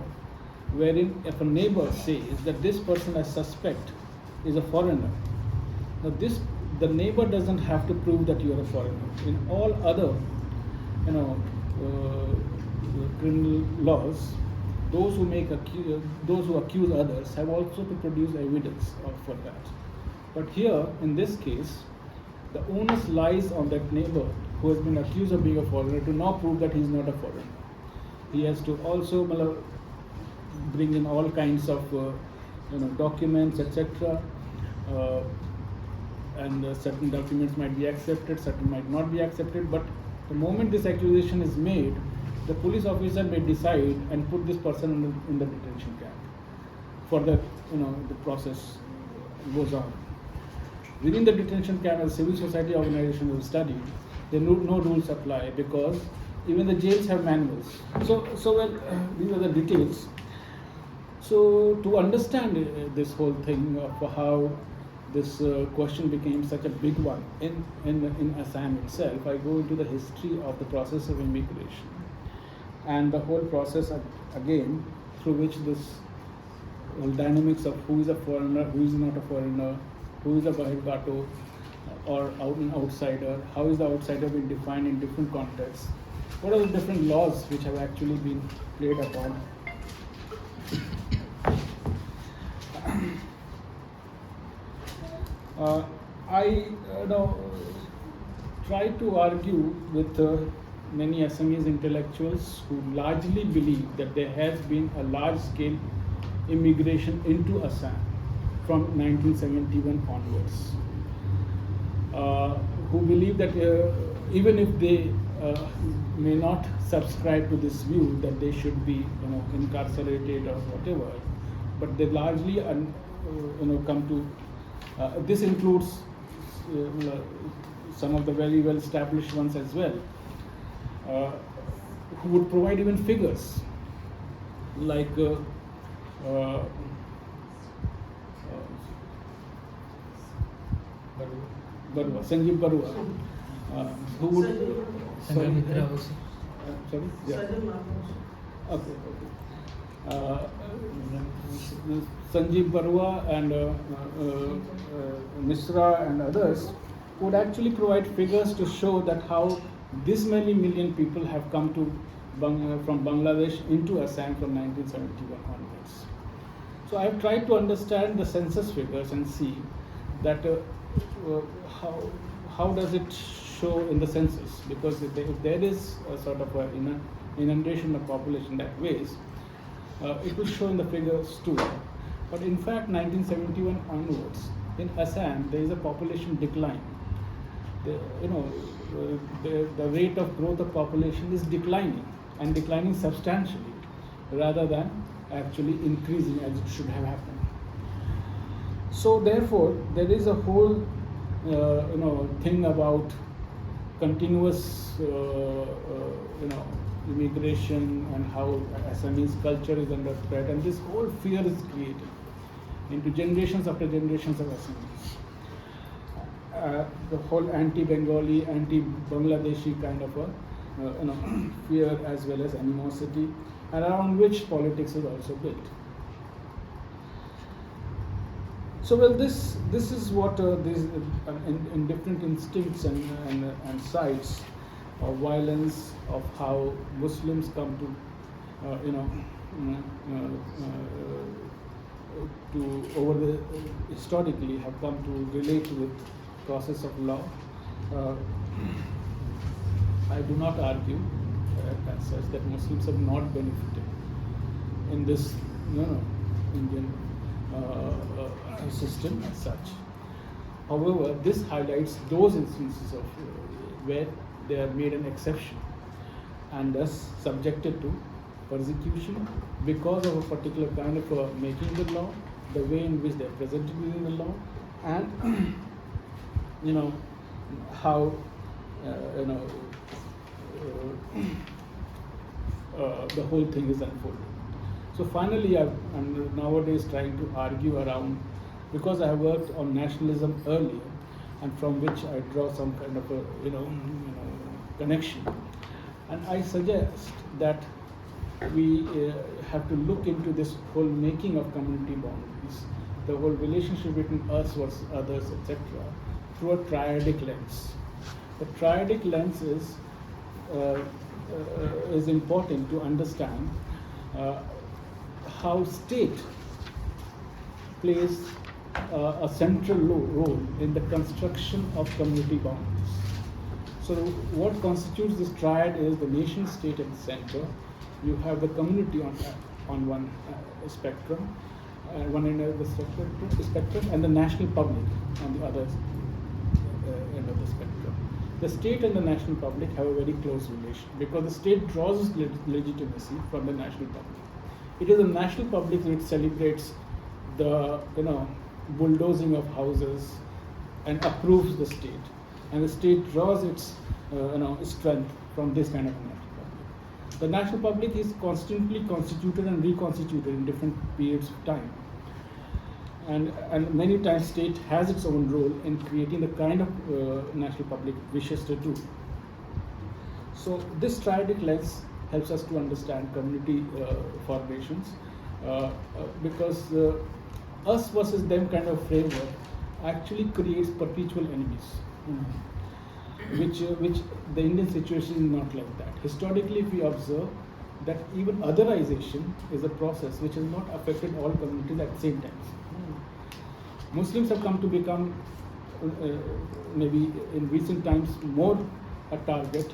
wherein if a neighbor says that this person I suspect is a foreigner, now the neighbor doesn't have to prove that you are a foreigner. In all other criminal laws, those who accuse others have also to produce evidence for that. But here, in this case, the onus lies on that neighbor who has been accused of being a foreigner to now prove that he is not a foreigner. He has to also bring in all kinds of documents, etc. And certain documents might be accepted, certain might not be accepted. But the moment this accusation is made, the police officer may decide and put this person in the detention camp. For the process goes on. Within the detention camp, as civil society organizations have studied, no rules apply because even the jails have manuals. These are the details. So to understand this whole thing of how this question became such a big one in Assam itself, I go into the history of the process of immigration and the whole process again through which this whole dynamics of who is a foreigner, who is not a foreigner, who is a Bahirgato or an outsider, how is the outsider being defined in different contexts, what are the different laws which have actually been played upon. I try to argue with many Assamese intellectuals who largely believe that there has been a large-scale immigration into Assam from 1971 onwards, who believe that even if they may not subscribe to this view that they should be incarcerated or whatever, but they largely come to this includes some of the very well established ones as well, who would provide even figures like Sanjeev Barua, who would sorry, yeah. Okay. Sanjeev Barua and Misra and others would actually provide figures to show that how this many million people have come to from Bangladesh into Assam from 1971 onwards. So I have tried to understand the census figures and see that how does it show in the census, because if there is a sort of an inundation of population that ways, it will show in the figures too. But in fact, 1971 onwards, in Assam, there is a population decline. The rate of growth of population is declining, and declining substantially, rather than actually increasing as it should have happened. So therefore, there is a whole thing about continuous immigration and how Assamese culture is under threat, and this whole fear is created into generations after generations of Assamese. The whole anti-Bengali, anti-Bangladeshi kind of a fear as well as animosity, and around which politics is also built. So well, this is what these in different instincts and sides of violence, of how Muslims come to to over the historically have come to relate with process of law. I do not argue as such that Muslims have not benefited in this Indian system as such. However, this highlights those instances of where they are made an exception, and thus subjected to persecution because of a particular kind of making the law, the way in which they are presented within the law, and how the whole thing is unfolding. So finally, I'm nowadays trying to argue around, because I have worked on nationalism earlier, and from which I draw some kind of a connection, and I suggest that we have to look into this whole making of community boundaries, the whole relationship between us versus others, etc., through a triadic lens. The triadic lens is important to understand how state plays a central role in the construction of community boundaries. So what constitutes this triad is the nation state at the center. You have the community on one spectrum, one end of the spectrum, and the national public on the other end of the spectrum. The state and the national public have a very close relation because the state draws its legitimacy from the national public. It is the national public which celebrates the bulldozing of houses and approves the state, and the state draws its strength from this kind of national public. The national public is constantly constituted and reconstituted in different periods of time, and many times state has its own role in creating the kind of national public it wishes to do. So this triadic lens helps us to understand community formations because us versus them kind of framework actually creates perpetual enemies, which the Indian situation is not like that. Historically, if we observe that even otherization is a process which has not affected all communities at the same time. Muslims have come to become maybe in recent times more a target,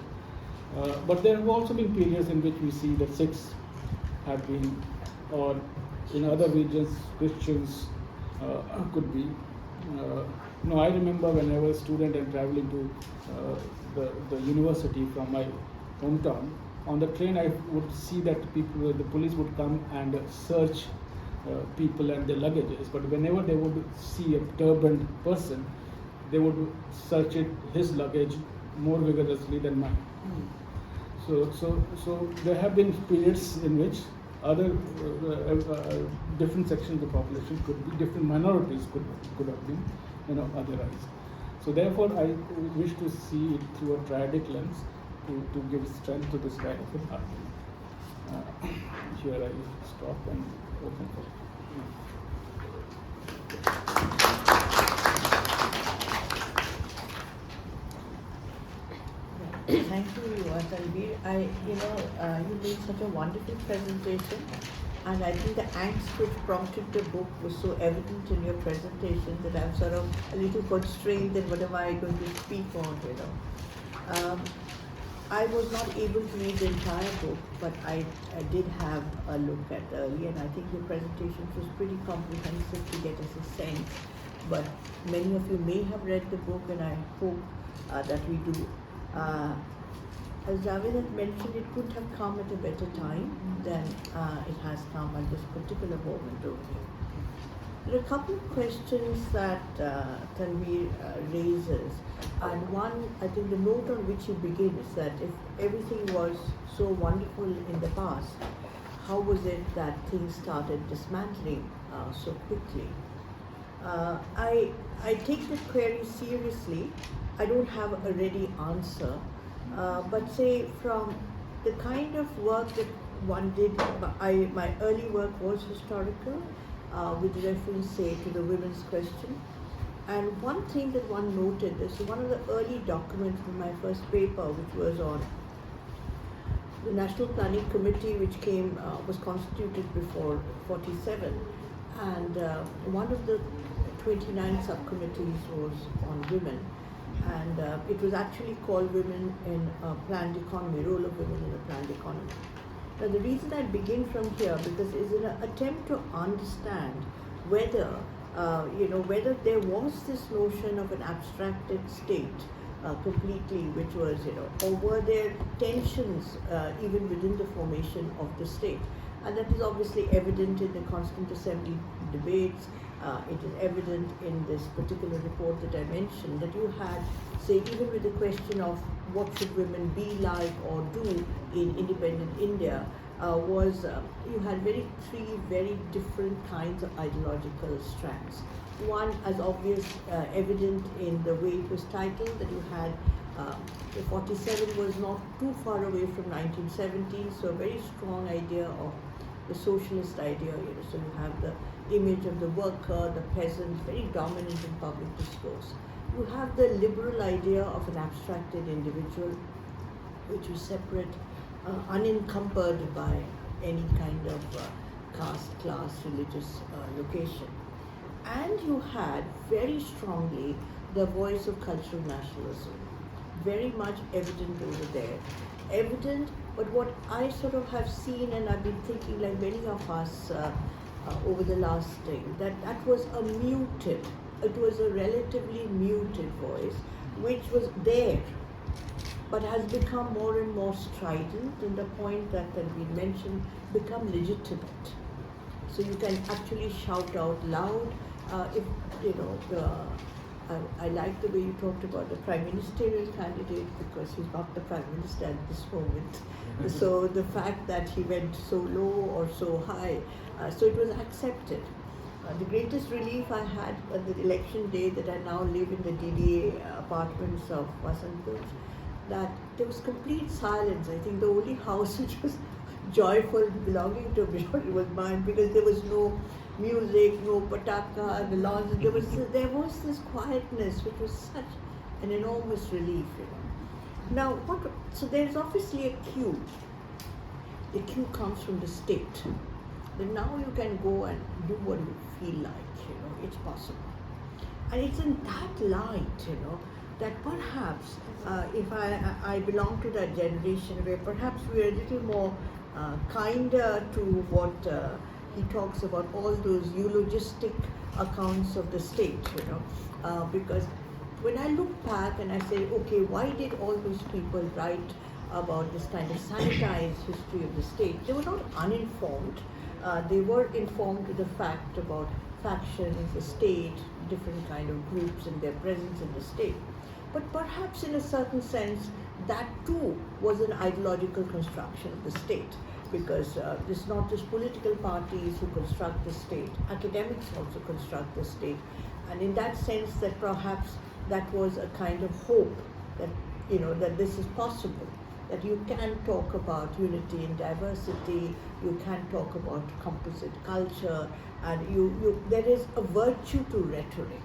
but there have also been periods in which we see that Sikhs have been, or in other regions Christians could be. I remember when I was a student and traveling to the university from my hometown, on the train I would see that the police would come and search people and their luggages, but whenever they would see a turbaned person, they would search his luggage more vigorously than mine. So there have been periods in which other different sections of the population could be, different minorities could have been otherized. So therefore I wish to see it through a triadic lens to give strength to this kind of an argument. Here I stop and open for Thank you, Tanweer. You made such a wonderful presentation, and I think the angst which prompted the book was so evident in your presentation that I'm sort of a little constrained in whatever I'm going to speak on. I was not able to read the entire book, but I did have a look at early, and I think your presentation was pretty comprehensive to get us a sense. But many of you may have read the book, and I hope that we do. As Javed had mentioned, it could have come at a better time than it has come at this particular moment over here. There are a couple of questions that Tanweer raises, and one, I think the note on which he begins is that if everything was so wonderful in the past, how was it that things started dismantling so quickly? I take the query seriously. I don't have a ready answer, but say from the kind of work that one did, my early work was historical, with reference, say, to the women's question. And one thing that one noted is one of the early documents from my first paper, which was on the National Planning Committee, which was constituted before 47, and one of the 29 subcommittees was on women, and it was actually called Women in a Planned Economy, Role of Women in a Planned Economy. Now the reason I begin from here, because it's an attempt to understand whether, whether there was this notion of an abstracted state completely, which was, or were there tensions even within the formation of the state? And that is obviously evident in the Constant Assembly debates. It is evident in this particular report that I mentioned, that you had, say, even with the question of what should women be like or do in independent India, you had three very different kinds of ideological strands. One, as obvious, evident in the way it was titled, that you had the 47 was not too far away from 1917, so a very strong idea of the socialist idea. So you have the image of the worker, the peasant, very dominant in public discourse. You have the liberal idea of an abstracted individual, which is separate, unencumbered by any kind of caste, class, religious location. And you had very strongly the voice of cultural nationalism, very much evident over there. Evident, but what I sort of have seen, and I've been thinking, like many of us over the last thing, that was it was a relatively muted voice, which was there, but has become more and more strident, in the point that we mentioned, become legitimate. So you can actually shout out loud. I like the way you talked about the prime ministerial candidate, because he's not the prime minister at this moment. So the fact that he went so low or so high, so it was accepted. The greatest relief I had on the election day, that I now live in the DDA apartments of Vasantpur, that there was complete silence. I think the only house which was joyful belonging to me was mine, because there was no music, no pataka, the lawns. There was this quietness, which was such an enormous relief. Now, so there's obviously a cue. The cue comes from the state. Then now you can go and do what you feel like. It's possible, and it's in that light, that perhaps if I belong to that generation where perhaps we're a little more kinder to what he talks about, all those eulogistic accounts of the state, because when I look back and I say, okay, why did all those people write about this kind of sanitized history of the state? They were not uninformed. They were informed with the fact about factions, the state, different kind of groups and their presence in the state. But perhaps in a certain sense, that too was an ideological construction of the state, because it's not just political parties who construct the state, academics also construct the state. And in that sense, that perhaps that was a kind of hope that, that this is possible, that you can talk about unity and diversity, you can talk about composite culture, and there is a virtue to rhetoric.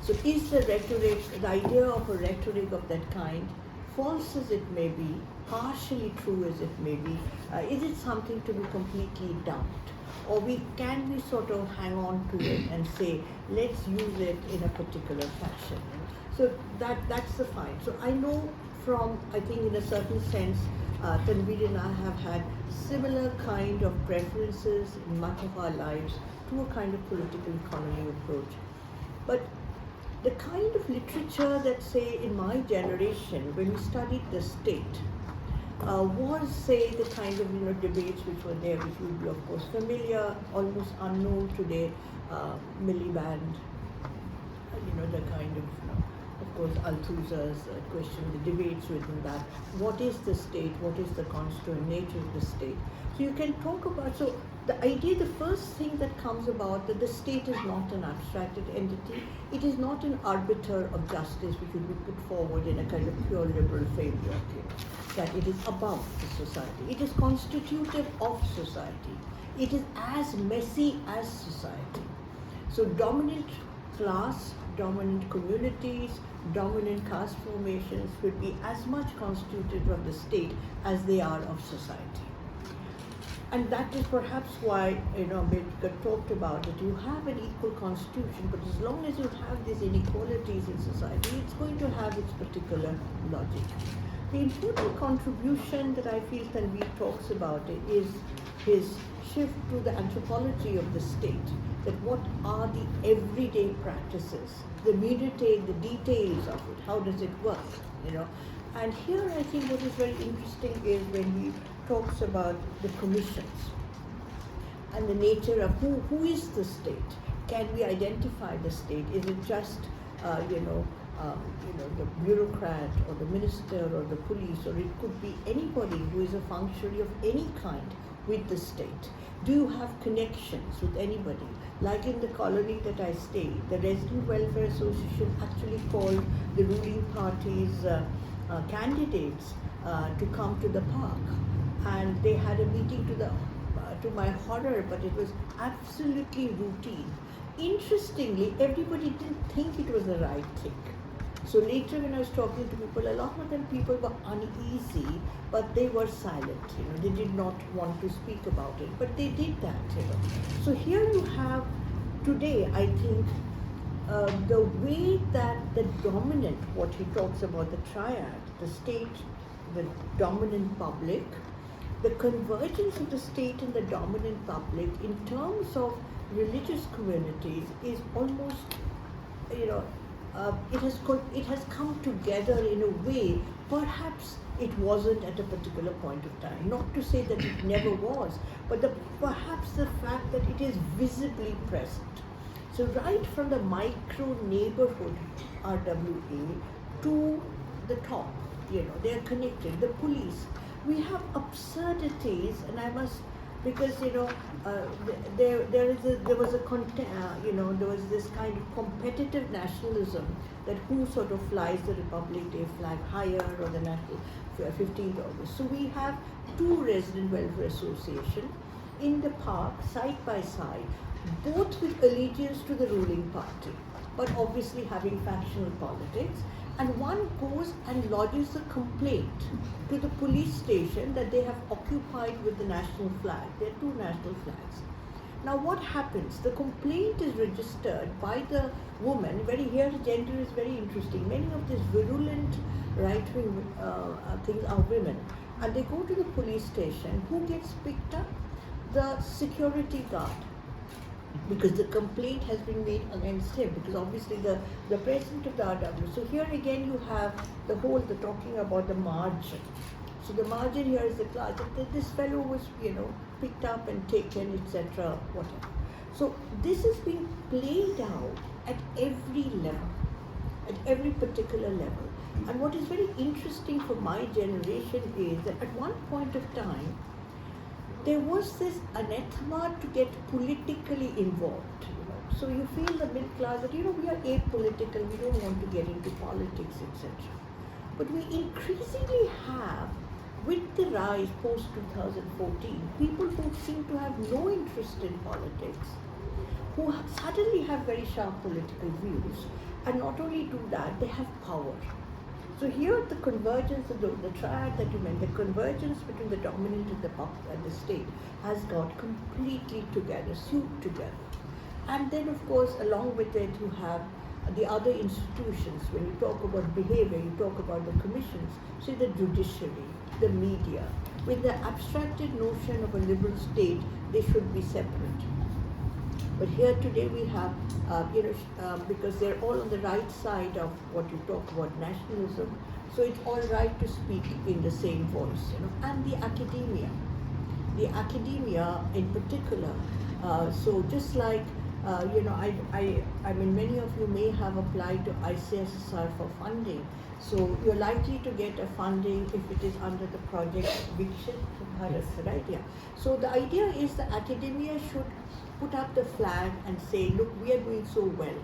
So is the rhetoric, the idea of a rhetoric of that kind, false as it may be, partially true as it may be, is it something to be completely dumped? Or can we sort of hang on to it and say, let's use it in a particular fashion? So that's the fine. So I know from, I think in a certain sense, Tanweer and I have had similar kind of preferences in much of our lives to a kind of political economy approach. But the kind of literature that, say, in my generation, when we studied the state, was, say, the kind of debates which were there, which would be, of course, familiar, almost unknown today, Miliband, the kind of course, Althusser's question, the debates within that. What is the state? What is the constituent nature of the state? So you can talk about, so the idea, the first thing that comes about, that the state is not an abstracted entity, it is not an arbiter of justice which would be put forward in a kind of pure liberal framework, that it is above the society. It is constitutive of society. It is as messy as society. So dominant class, dominant communities, dominant caste formations would be as much constituted of the state as they are of society. And that is perhaps why, Ambedkar talked about that you have an equal constitution, but as long as you have these inequalities in society, it's going to have its particular logic. The important contribution that I feel Tanweer talks about it is his shift to the anthropology of the state, that what are the everyday practices, the minutiae, the details of it, how does it work, you know. And here I think what is very interesting is when he talks about the commissions and the nature of who is the state. Can we identify the state? Is it just, the bureaucrat or the minister or the police, or it could be anybody who is a functionary of any kind with the state? Do you have connections with anybody? Like in the colony that I stayed, the Resident Welfare Association actually called the ruling party's candidates to come to the park, and they had a meeting to my horror, but it was absolutely routine. Interestingly, everybody didn't think it was the right thing. So later when I was talking to people, a lot of them people were uneasy, but they were silent, they did not want to speak about it, but they did that, So here you have today, I think, the way that the dominant, what he talks about, the triad, the state, the dominant public, the convergence of the state and the dominant public in terms of religious communities is almost, it has come together in a way, perhaps it wasn't at a particular point of time. Not to say that it never was, but perhaps the fact that it is visibly present. So right from the micro neighborhood RWA to the top, they are connected. The police, we have absurdities, and I must, because there was this kind of competitive nationalism, that who sort of flies the Republic Day flag higher, or the national 15th August. So we have two resident welfare associations in the park side by side, both with allegiance to the ruling party, but obviously having factional politics. And one goes and lodges a complaint to the police station that they have occupied with the national flag. There are two national flags. Now what happens? The complaint is registered by the woman. Here gender is very interesting. Many of these virulent right-wing things are women. And they go to the police station. Who gets picked up? The security guard. Because the complaint has been made against him, because obviously the president of the RW. So here again you have the talking about the margin. So the margin here is the class. This fellow was, picked up and taken, etc., whatever. So this is being played out at every level, at every particular level. And what is very interesting for my generation is that at one point of time, there was this anathema to get politically involved. So you feel the middle class that, we are apolitical, we don't want to get into politics, etc. But we increasingly have, with the rise post-2014, people who seem to have no interest in politics, who suddenly have very sharp political views, and not only do that, they have power. So here the convergence of the triad that you meant, the convergence between the dominant and the state has got completely together, sewed together. And then of course along with it you have the other institutions. When you talk about behavior, you talk about the commissions, say the judiciary, the media. With the abstracted notion of a liberal state, they should be separate. But here today we have, because they're all on the right side of what you talk about, nationalism, so it's all right to speak in the same voice, and the academia in particular. So just like, I mean, many of you may have applied to ICSSR for funding. So you're likely to get a funding if it is under the project Viksit Bharat, right? Yeah. So the idea is the academia should put up the flag and say, look, we are doing so well.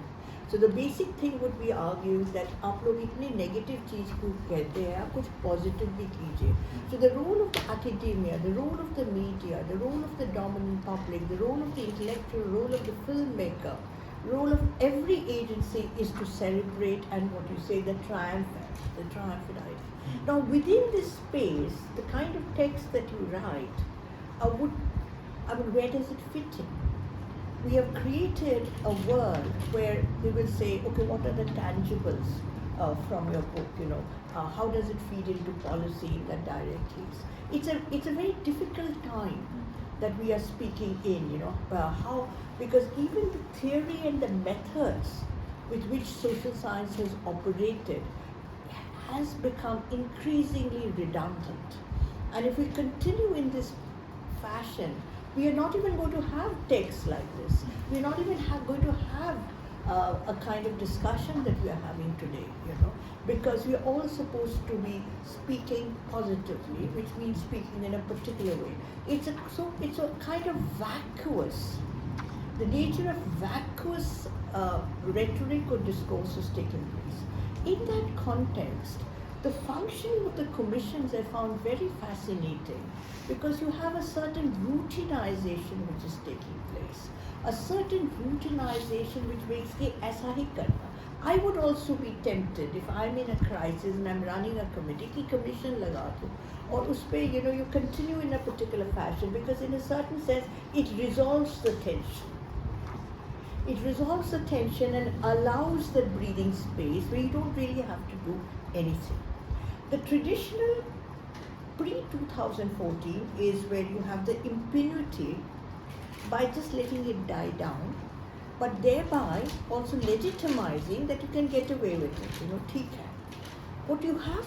So the basic thing would be arguing that आप लोग इतने negative चीज को कहते हैं, आप कुछ positive भी कीजिए. So the role of the academia, the role of the media, the role of the dominant public, the role of the intellectual, role of the filmmaker, role of every agency is to celebrate and what you say, the triumphant idea. Now within this space, the kind of text that you write, where does it fit in? We have created a world where we will say, okay, what are the tangibles from your book. How does it feed into policy that directly? It's a very difficult time that we are speaking in. Because even the theory and the methods with which social science has operated has become increasingly redundant. And if we continue in this fashion, we are not even going to have texts like this. We're not even going to have a kind of discussion that we are having today, because we are all supposed to be speaking positively, which means speaking in a particular way. It's a kind of vacuous, the nature of vacuous rhetoric or discourse is taking place. In that context, the functioning of the commissions I found very fascinating, because you have a certain routinization which is taking place, a certain routinization which makes the aisa hi karna. I would also be tempted, if I'm in a crisis and I'm running a committee, ki commission laga do, or uspe, you continue in a particular fashion, because in a certain sense it resolves the tension. It resolves the tension and allows the breathing space where you don't really have to do anything. The traditional pre-2014 is where you have the impunity by just letting it die down, but thereby also legitimizing that you can get away with it, theek hai. What you have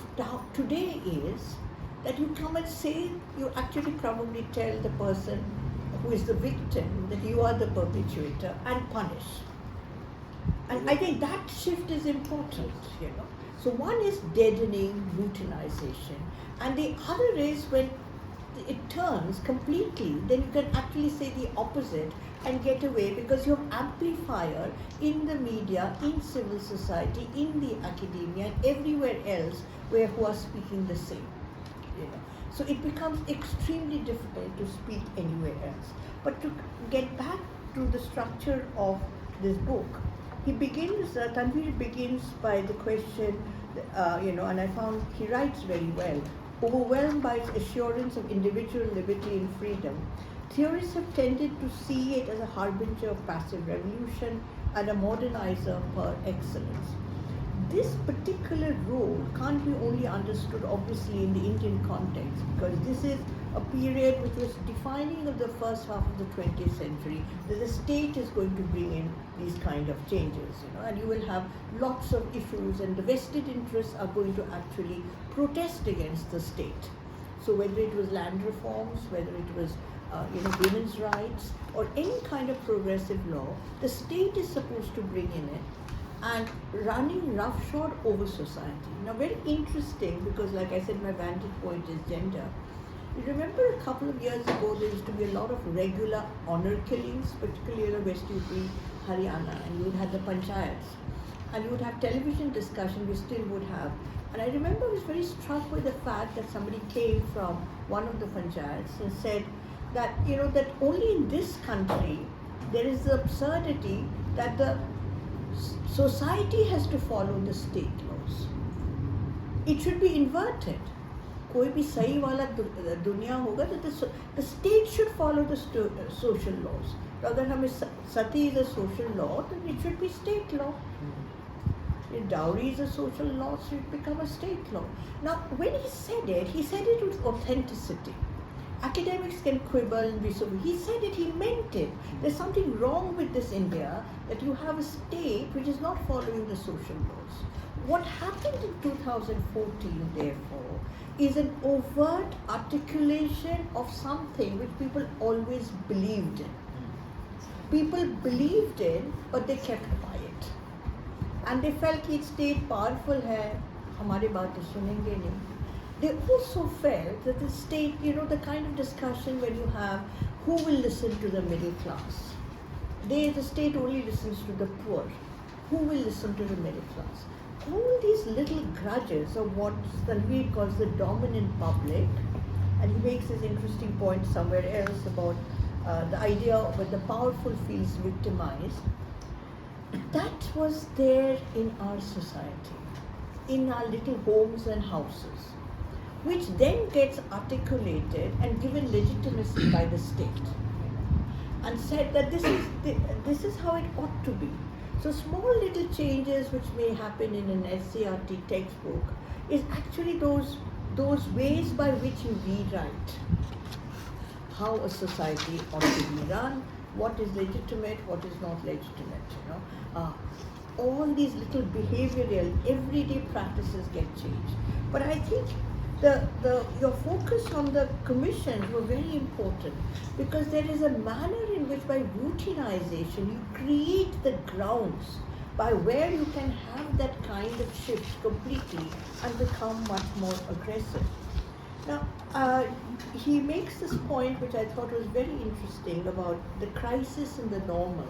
today is that you come and say, you actually probably tell the person who is the victim that you are the perpetrator and punish. And I think that shift is important, So one is deadening, routinization, and the other is when it turns completely, then you can actually say the opposite and get away, because you have amplifier in the media, in civil society, in the academia, and everywhere else who are speaking the same. So it becomes extremely difficult to speak anywhere else. But to get back to the structure of this book, Tanweer begins by the question, and I found he writes very well. Overwhelmed by its assurance of individual liberty and freedom, theorists have tended to see it as a harbinger of passive revolution and a modernizer per excellence. This particular role can't be only understood obviously in the Indian context, because this is a period which was defining of the first half of the 20th century, that the state is going to bring in these kind of changes, and you will have lots of issues, and the vested interests are going to actually protest against the state. So whether it was land reforms, whether it was women's rights, or any kind of progressive law, the state is supposed to bring in it, and running roughshod over society. Now, very interesting, because like I said, my vantage point is gender. You remember a couple of years ago, there used to be a lot of regular honor killings, particularly in West UP, Haryana, and you would have the panchayats, and you would have television discussion, we still would have. And I remember I was very struck with the fact that somebody came from one of the panchayats and said that, that only in this country, there is the absurdity that the society has to follow the state laws. It should be inverted. कोई भी सही वाला दुनिया होगा तो the state should follow the social laws. तो अगर हमें sati is a social law, then it should be state law. If dowry is a social law, so it become a state law. Now, when he said it with authenticity. Academics can quibble and be so. He said it, he meant it. There's something wrong with this India, that you have a state which is not following the social laws. What happened in 2014, therefore, is an overt articulation of something which people always believed in. People believed in, but they kept quiet. And they felt कि state powerful है, हमारी बात तो सुनेंगे नहीं. They also felt that the state, the kind of discussion when you have who will listen to the middle class. The state only listens to the poor. Who will listen to the middle class? All these little grudges of what Tanweer calls the dominant public, and he makes this interesting point somewhere else about the idea of when the powerful feels victimized. That was there in our society, in our little homes and houses, which then gets articulated and given legitimacy by the state, and said that this is how it ought to be. So small little changes which may happen in an SCRT textbook is actually those ways by which you rewrite how a society ought to be run, what is legitimate, what is not legitimate. All these little behavioral, everyday practices get changed. But I think your focus on the commissions were very important, because there is a manner in which by routinization you create the grounds by where you can have that kind of shift completely and become much more aggressive. Now, he makes this point which I thought was very interesting about the crisis in the normal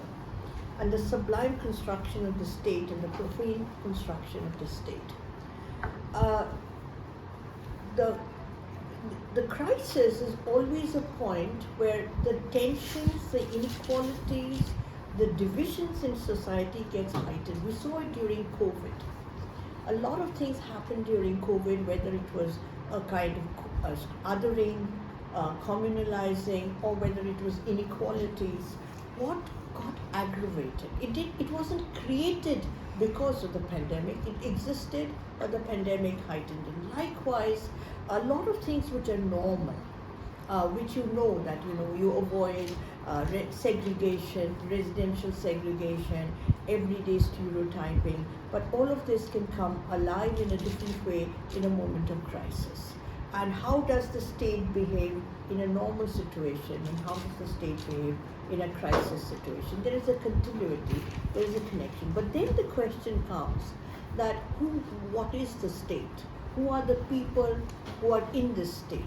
and the sublime construction of the state and the profane construction of the state. The crisis is always a point where the tensions, the inequalities, the divisions in society gets heightened. We saw it during COVID. A lot of things happened during COVID, whether it was a kind of othering, communalizing, or whether it was inequalities. What got aggravated? It wasn't created because of the pandemic. It existed, but the pandemic heightened it. Likewise, a lot of things which are normal, which that you avoid segregation, residential segregation, everyday stereotyping, but all of this can come alive in a different way in a moment of crisis. And how does the state behave in a normal situation, and how does the state behave in a crisis situation? There is a continuity, there is a connection. But then the question comes that what is the state? Who are the people who are in this state?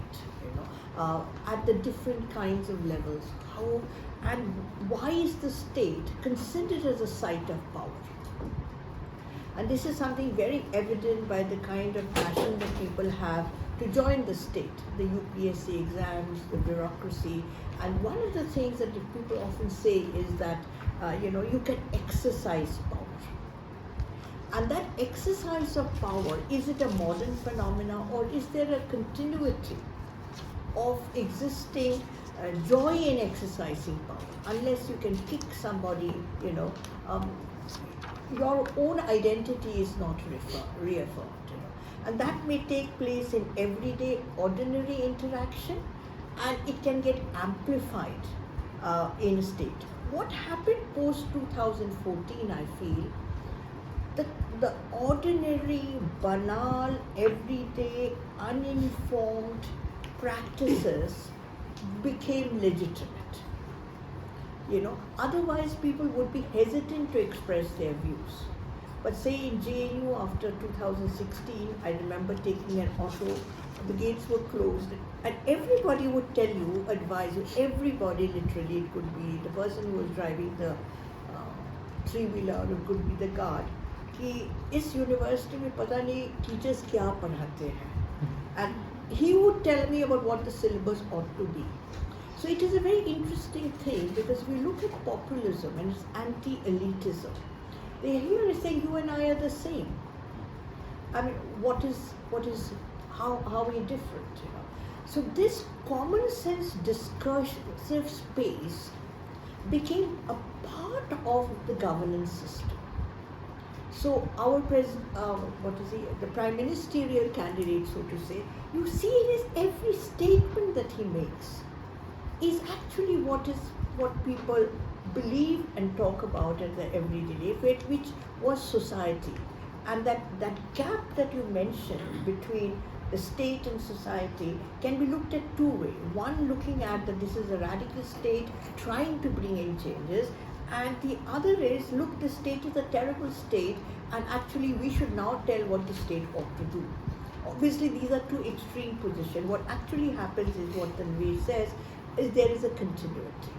At the different kinds of levels. How and why is the state considered as a site of power? And this is something very evident by the kind of passion that people have to join the state, the UPSC exams, the bureaucracy. And one of the things that people often say is that, you can exercise power. And that exercise of power, is it a modern phenomena, or is there a continuity of existing joy in exercising power? Unless you can kick somebody, your own identity is not reaffirmed. And that may take place in everyday, ordinary interaction, and it can get amplified in a state. What happened post 2014, I feel, the ordinary, banal, everyday, uninformed practices became legitimate. Otherwise people would be hesitant to express their views. But say in JNU after 2016, I remember taking an auto, the gates were closed, and everybody would tell you, advise you, everybody literally, it could be the person who was driving the three-wheeler, or it could be the guard, कि इस university में पता नहीं teachers क्या पढ़ाते हैं, and he would tell me about what the syllabus ought to be. So it is a very interesting thing, because we look at populism and it's anti-elitism. Here is saying you and I are the same. I mean, how are we different? So this common sense discursive space became a part of the governance system. So our the prime ministerial candidate, so to say, you see in his every statement that he makes is actually what people believe and talk about at the everyday life, which was society. And that gap that you mentioned between the state and society can be looked at two ways. One, looking at that this is a radical state trying to bring in changes, and the other is, look, the state is a terrible state, and actually we should now tell what the state ought to do. Obviously these are two extreme positions. What actually happens is what Tanweer says, is there is a continuity.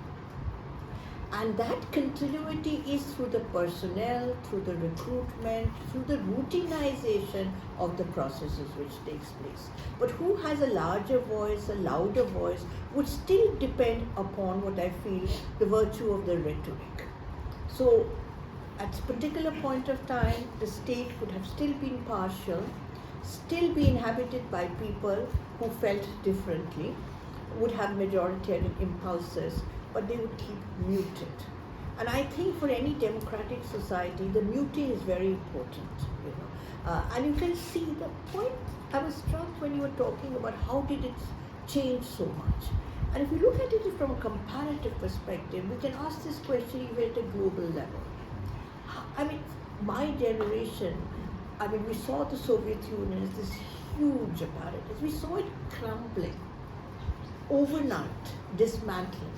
And that continuity is through the personnel, through the recruitment, through the routinization of the processes which takes place. But who has a larger voice, a louder voice, would still depend upon what I feel the virtue of the rhetoric. So at a particular point of time, the state could have still been partial, still be inhabited by people who felt differently, would have majoritarian impulses, but they would keep muted. And I think for any democratic society, the muting is very important, you know. And you can see the point. I was struck when you were talking about how did it change so much. And if you look at it from a comparative perspective, we can ask this question even at a global level. I mean, my generation, I mean, we saw the Soviet Union as this huge apparatus. We saw it crumbling overnight, dismantling.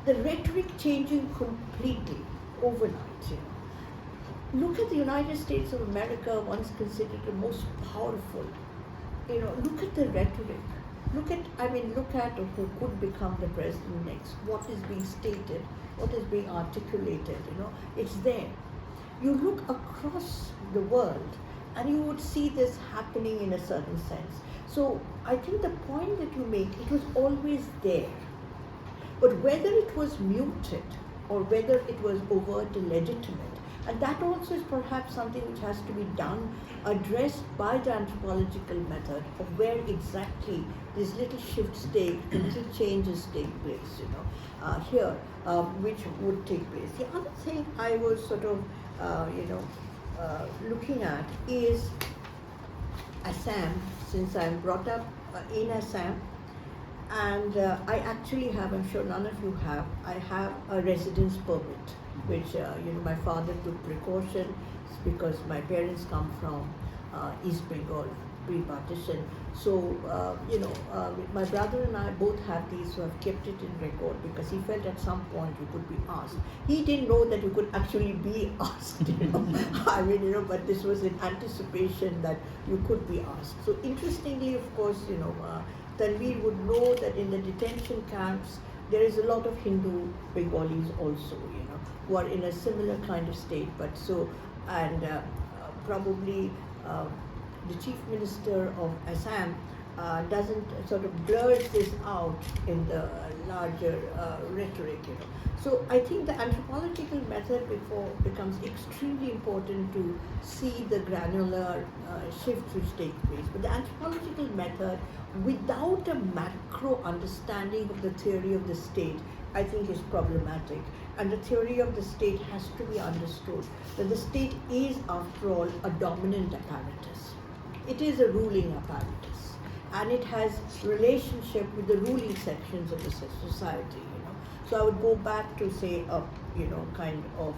The rhetoric changing completely overnight, you know. Look at the United States of America, once considered the most powerful. You know, look at the rhetoric. Look at who could become the president next, what is being stated, what is being articulated, you know, it's there. You look across the world and you would see this happening in a certain sense. So I think the point that you make, it was always there. But whether it was muted or whether it was overt illegitimate, and that also is perhaps something which has to be done, addressed by the anthropological method of where exactly these little shifts take, the little changes take place, you know, here, which would take place. The other thing I was sort of, looking at is Assam, since I'm brought up in Assam, and I actually have, I'm sure none of you have, I have a residence permit, which, my father took precautions because my parents come from East Bengal, pre-partition. So, my brother and I both have these who have kept it in record because he felt at some point you could be asked. He didn't know that you could actually be asked, you know. I mean, you know, but this was in anticipation that you could be asked. So interestingly, of course, you know, Tanweer would know that in the detention camps, there is a lot of Hindu Bengalis also, you know, who are in a similar kind of state. But so, and probably the chief minister of Assam doesn't sort of blurs this out in the larger rhetoric, you know. So I think the anthropological method becomes extremely important to see the granular shifts which take place. But the anthropological method, without a macro understanding of the theory of the state, I think is problematic. And the theory of the state has to be understood, that the state is, after all, a dominant apparatus. It is a ruling apparatus, and it has relationship with the ruling sections of the society, you know. So I would go back to, say, a, kind of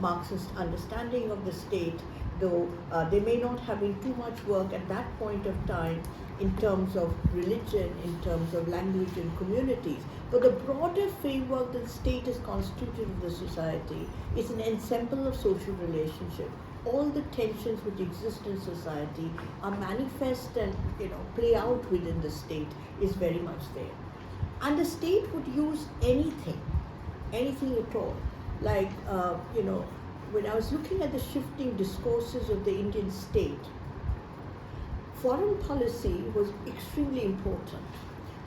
Marxist understanding of the state, though they may not have been too much work at that point of time in terms of religion, in terms of language and communities. But the broader framework that the state is constituted of the society is an ensemble of social relationship. All the tensions which exist in society are manifest and, play out within the state is very much there. And the state would use anything at all. Like, when I was looking at the shifting discourses of the Indian state, foreign policy was extremely important.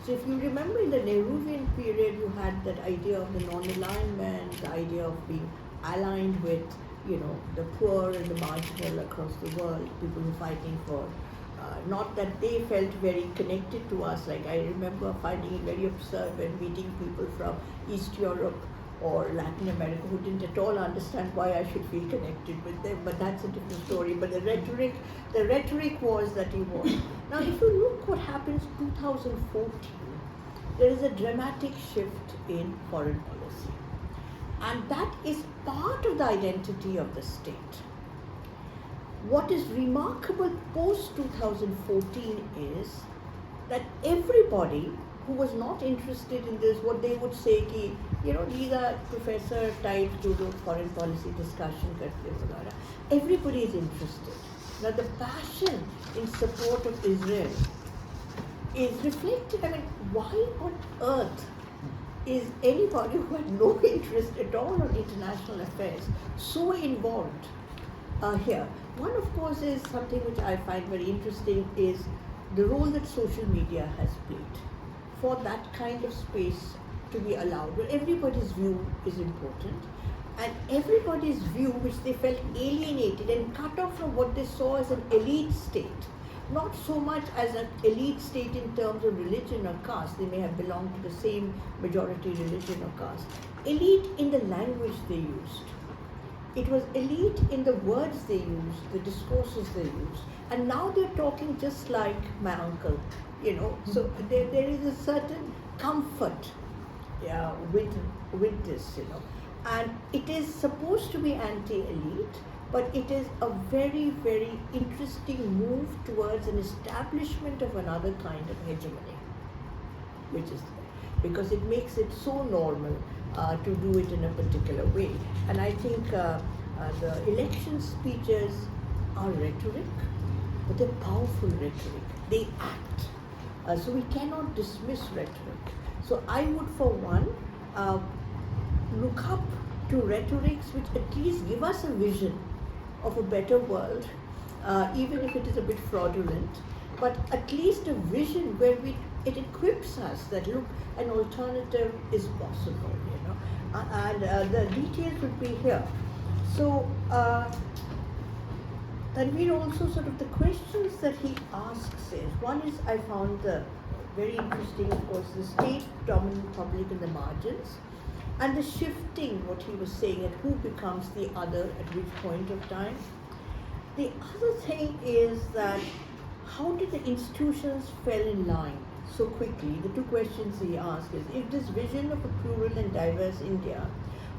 So if you remember in the Nehruvian period, you had that idea of the non-alignment, the idea of being aligned with, the poor and the marginal across the world, people who are fighting for, not that they felt very connected to us. Like I remember finding it very absurd when meeting people from East Europe or Latin America who didn't at all understand why I should feel connected with them, but that's a different story. But the rhetoric was that he was. Now if you look what happens 2014, there is a dramatic shift in foreign policy. And that is part of the identity of the state. What is remarkable post-2014 is that everybody who was not interested in this, what they would say, these are professor types who do foreign policy discussion, everybody is interested. Now the passion in support of Israel is reflected. I mean, why on earth is anybody who had no interest at all on international affairs so involved here? One, of course, is something which I find very interesting is the role that social media has played for that kind of space to be allowed, where everybody's view is important, and everybody's view which they felt alienated and cut off from what they saw as an elite state not so much as an elite state in terms of religion or caste. They may have belonged to the same majority religion or caste. Elite in the language they used. It was elite in the words they used, the discourses they used. And now they're talking just like my uncle, you know. So there is a certain comfort with this, you know. And it is supposed to be anti-elite, but it is a very, very interesting move towards an establishment of another kind of hegemony, which is because it makes it so normal to do it in a particular way. And I think the election speeches are rhetoric, but they're powerful rhetoric. They act. So we cannot dismiss rhetoric. So I would, for one, look up to rhetorics which at least give us a vision of a better world, even if it is a bit fraudulent, but at least a vision where it equips us that, look, an alternative is possible, you know, and the details would be here. So Tanweer also sort of the questions that he asks is, one is I found very interesting, of course, the state dominant public in the margins, and the shifting, what he was saying, and who becomes the other at which point of time. The other thing is that how did the institutions fell in line so quickly? The two questions he asked is, if this vision of a plural and diverse India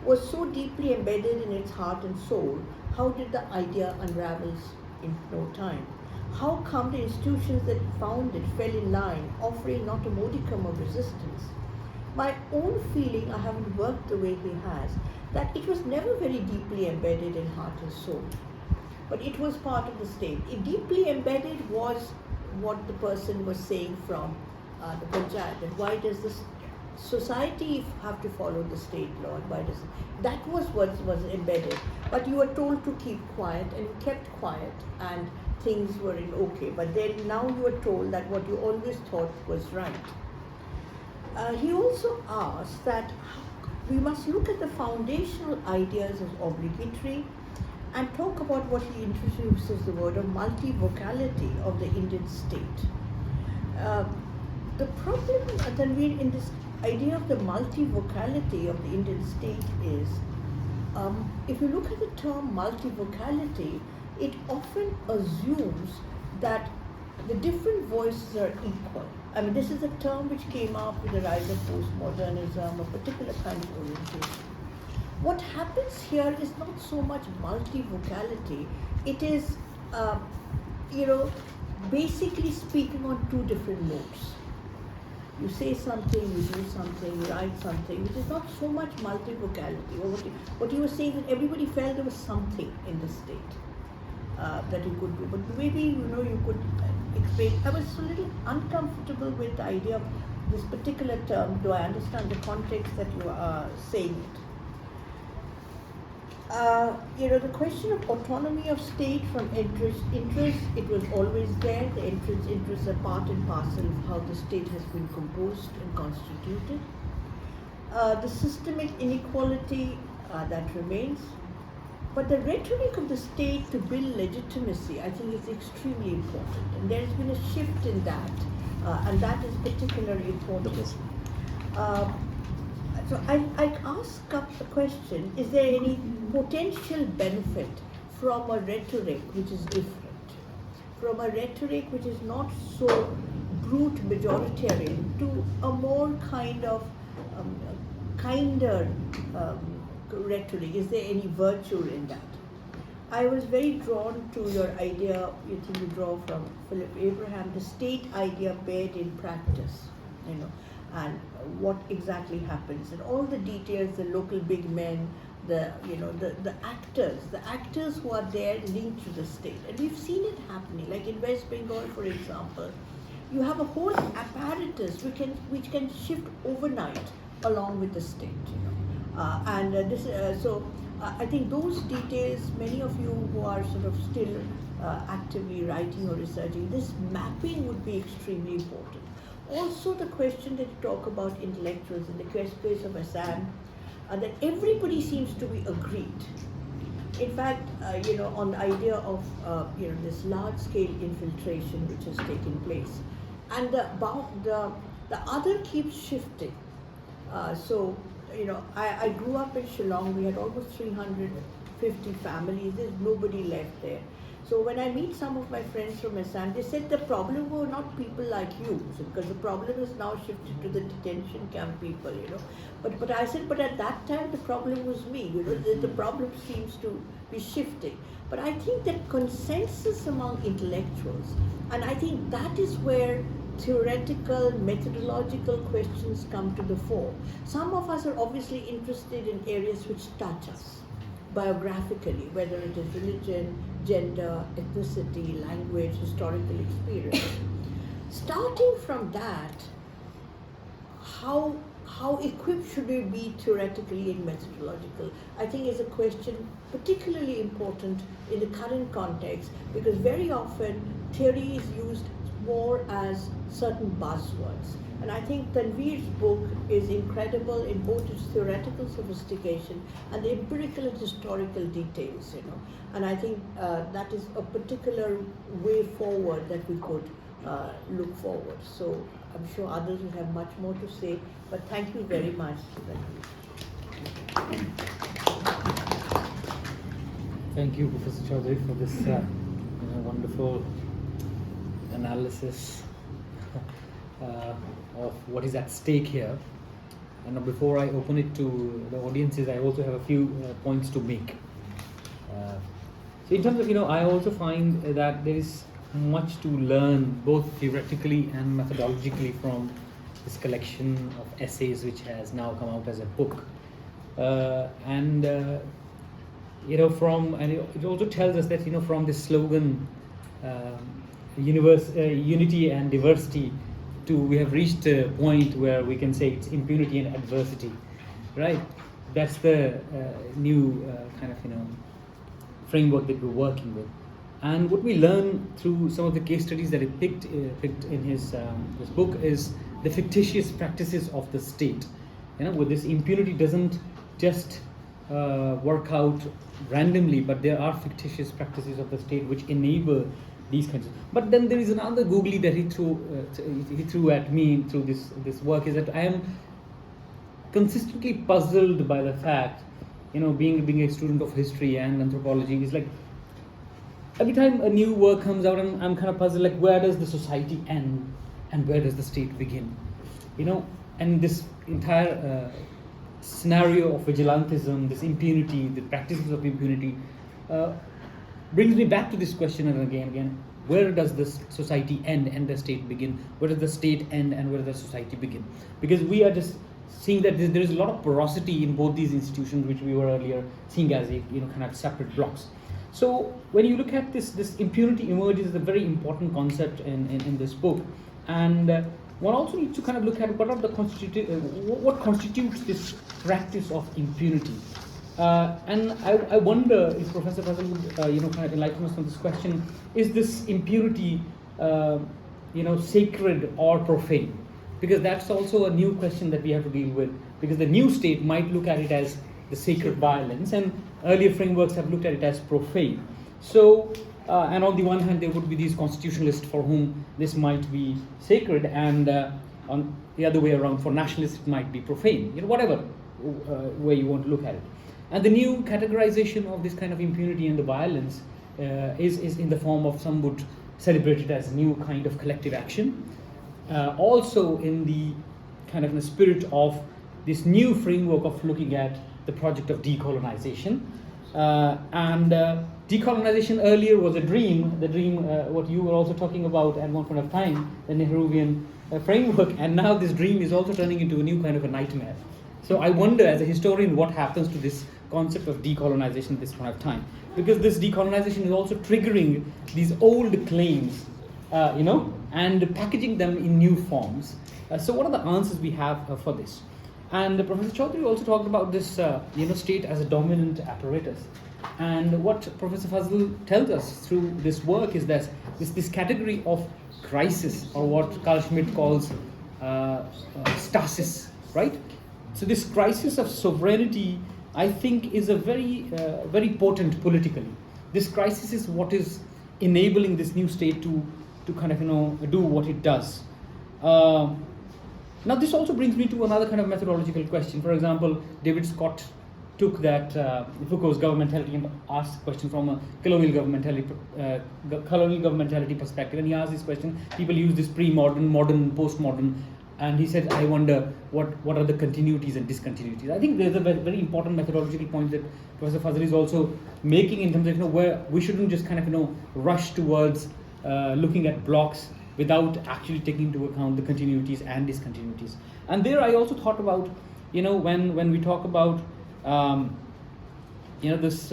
was so deeply embedded in its heart and soul, how did the idea unravel in no time? How come the institutions that found it fell in line, offering not a modicum of resistance? My own feeling, I haven't worked the way he has, that it was never very deeply embedded in heart and soul, but it was part of the state. It deeply embedded was what the person was saying from the panchayat, and why does this society have to follow the state law? Why does it? That was what was embedded, but you were told to keep quiet, and you kept quiet, and things were in okay. But then now you are told that what you always thought was right. He also asked that we must look at the foundational ideas as obligatory and talk about what he introduces the word of multivocality of the Indian state. The problem, Tanweer, in this idea of the multivocality of the Indian state is, if you look at the term multivocality, it often assumes that the different voices are equal. I mean, this is a term which came up with the rise of postmodernism, a particular kind of orientation. What happens here is not so much multivocality, it is, basically speaking on two different notes. You say something, you do something, you write something, which is not so much multivocality. Or what you were saying, that everybody felt there was something in the state that you could do. But maybe, you could explain. I was a little uncomfortable with the idea of this particular term. Do I understand the context that you are saying it? The question of autonomy of state from interest, it was always there. The interests are part and parcel of how the state has been composed and constituted. The systemic inequality, that remains. But the rhetoric of the state to build legitimacy, I think, is extremely important. And there's been a shift in that, and that is particularly important. So I ask up the question, is there any potential benefit from a rhetoric which is different? From a rhetoric which is not so brute majoritarian to a more kind of kinder rhetoric? Is there any virtue in that? I was very drawn to your idea, you think you draw from Philip Abraham, the state idea bared in practice, and what exactly happens, and all the details, the local big men, the actors who are there linked to the state. And we've seen it happening, like in West Bengal, for example. You have a whole apparatus which can shift overnight along with the state, I think those details, many of you who are sort of still actively writing or researching, this mapping would be extremely important. Also, the question that you talk about intellectuals, in the case of Assam, that everybody seems to be agreed In fact, on the idea of this large-scale infiltration which has taken place, and the other keeps shifting. I grew up in Shillong. We had almost 350 families. There's nobody left there. So when I meet some of my friends from Assam, they said the problem were not people like you, because the problem is now shifted to the detention camp people, But I said, but at that time the problem was me, the problem seems to be shifting. But I think that consensus among intellectuals, and I think that is where theoretical, methodological questions come to the fore. Some of us are obviously interested in areas which touch us biographically, whether it is religion, gender, ethnicity, language, historical experience. Starting from that, how equipped should we be theoretically and methodological, I think is a question particularly important in the current context, because very often theory is used more as certain buzzwords. And I think Tanweer's book is incredible in both its theoretical sophistication and the empirical and historical details, And I think that is a particular way forward that we could look forward. So I'm sure others will have much more to say, but thank you very much. Thank you, Professor Chaudhari, for this wonderful analysis of what is at stake here. And before I open it to the audiences, I also have a few points to make. So in terms of, I also find that there is much to learn both theoretically and methodologically from this collection of essays which has now come out as a book. It also tells us that, from this slogan, unity and diversity, to we have reached a point where we can say it's impunity and adversity, right? That's the new framework that we're working with. And what we learn through some of the case studies that he picked in his this book is the fictitious practices of the state. With this, impunity doesn't just work out randomly, but there are fictitious practices of the state which enable these kinds of. But then there is another googly that he threw at me through this work, is that I am consistently puzzled by the fact, being a student of history and anthropology, is like every time a new work comes out, I'm kind of puzzled, like where does the society end and where does the state begin? And this entire scenario of vigilantism, this impunity, the practices of impunity, brings me back to this question again. Where does this society end and the state begin? Where does the state end and where does the society begin? Because we are just seeing that there is a lot of porosity in both these institutions, which we were earlier seeing as kind of separate blocks. So when you look at this impunity emerges as a very important concept in this book, and one also needs to kind of look at what constitutes this practice of impunity. And I wonder if Professor Fazal would kind of enlighten us on this question: is this impunity sacred or profane? Because that's also a new question that we have to deal with. Because the new state might look at it as the sacred violence, and earlier frameworks have looked at it as profane. So, and on the one hand, there would be these constitutionalists for whom this might be sacred, and on the other way around, for nationalists, it might be profane. Whatever way you want to look at it. And the new categorization of this kind of impunity and the violence is in the form of, some would celebrate it as new kind of collective action. Also in the kind of the spirit of this new framework of looking at the project of decolonization. Decolonization earlier was a dream, what you were also talking about at one point of time, the Nehruvian framework, and now this dream is also turning into a new kind of a nightmare. So I wonder, as a historian, what happens to this concept of decolonization at this point of time, because this decolonization is also triggering these old claims, and packaging them in new forms. So what are the answers we have for this? And Professor Chaudhari also talked about this, state as a dominant apparatus. And what Professor Fazal tells us through this work is that this category of crisis, or what Carl Schmitt calls stasis, right? So this crisis of sovereignty I think is a very potent politically. This crisis is what is enabling this new state to kind of do what it does. Now this also brings me to another kind of methodological question. For example, David Scott took that Foucault's governmentality and asked a question from a colonial governmentality perspective, and he asked this question. People use this pre-modern, modern, postmodern, and he said, I wonder what are the continuities and discontinuities. I think there's a very important methodological point that Professor Fazal is also making in terms of where we shouldn't just kind of rush towards looking at blocks without actually taking into account the continuities and discontinuities. And there I also thought about when we talk about this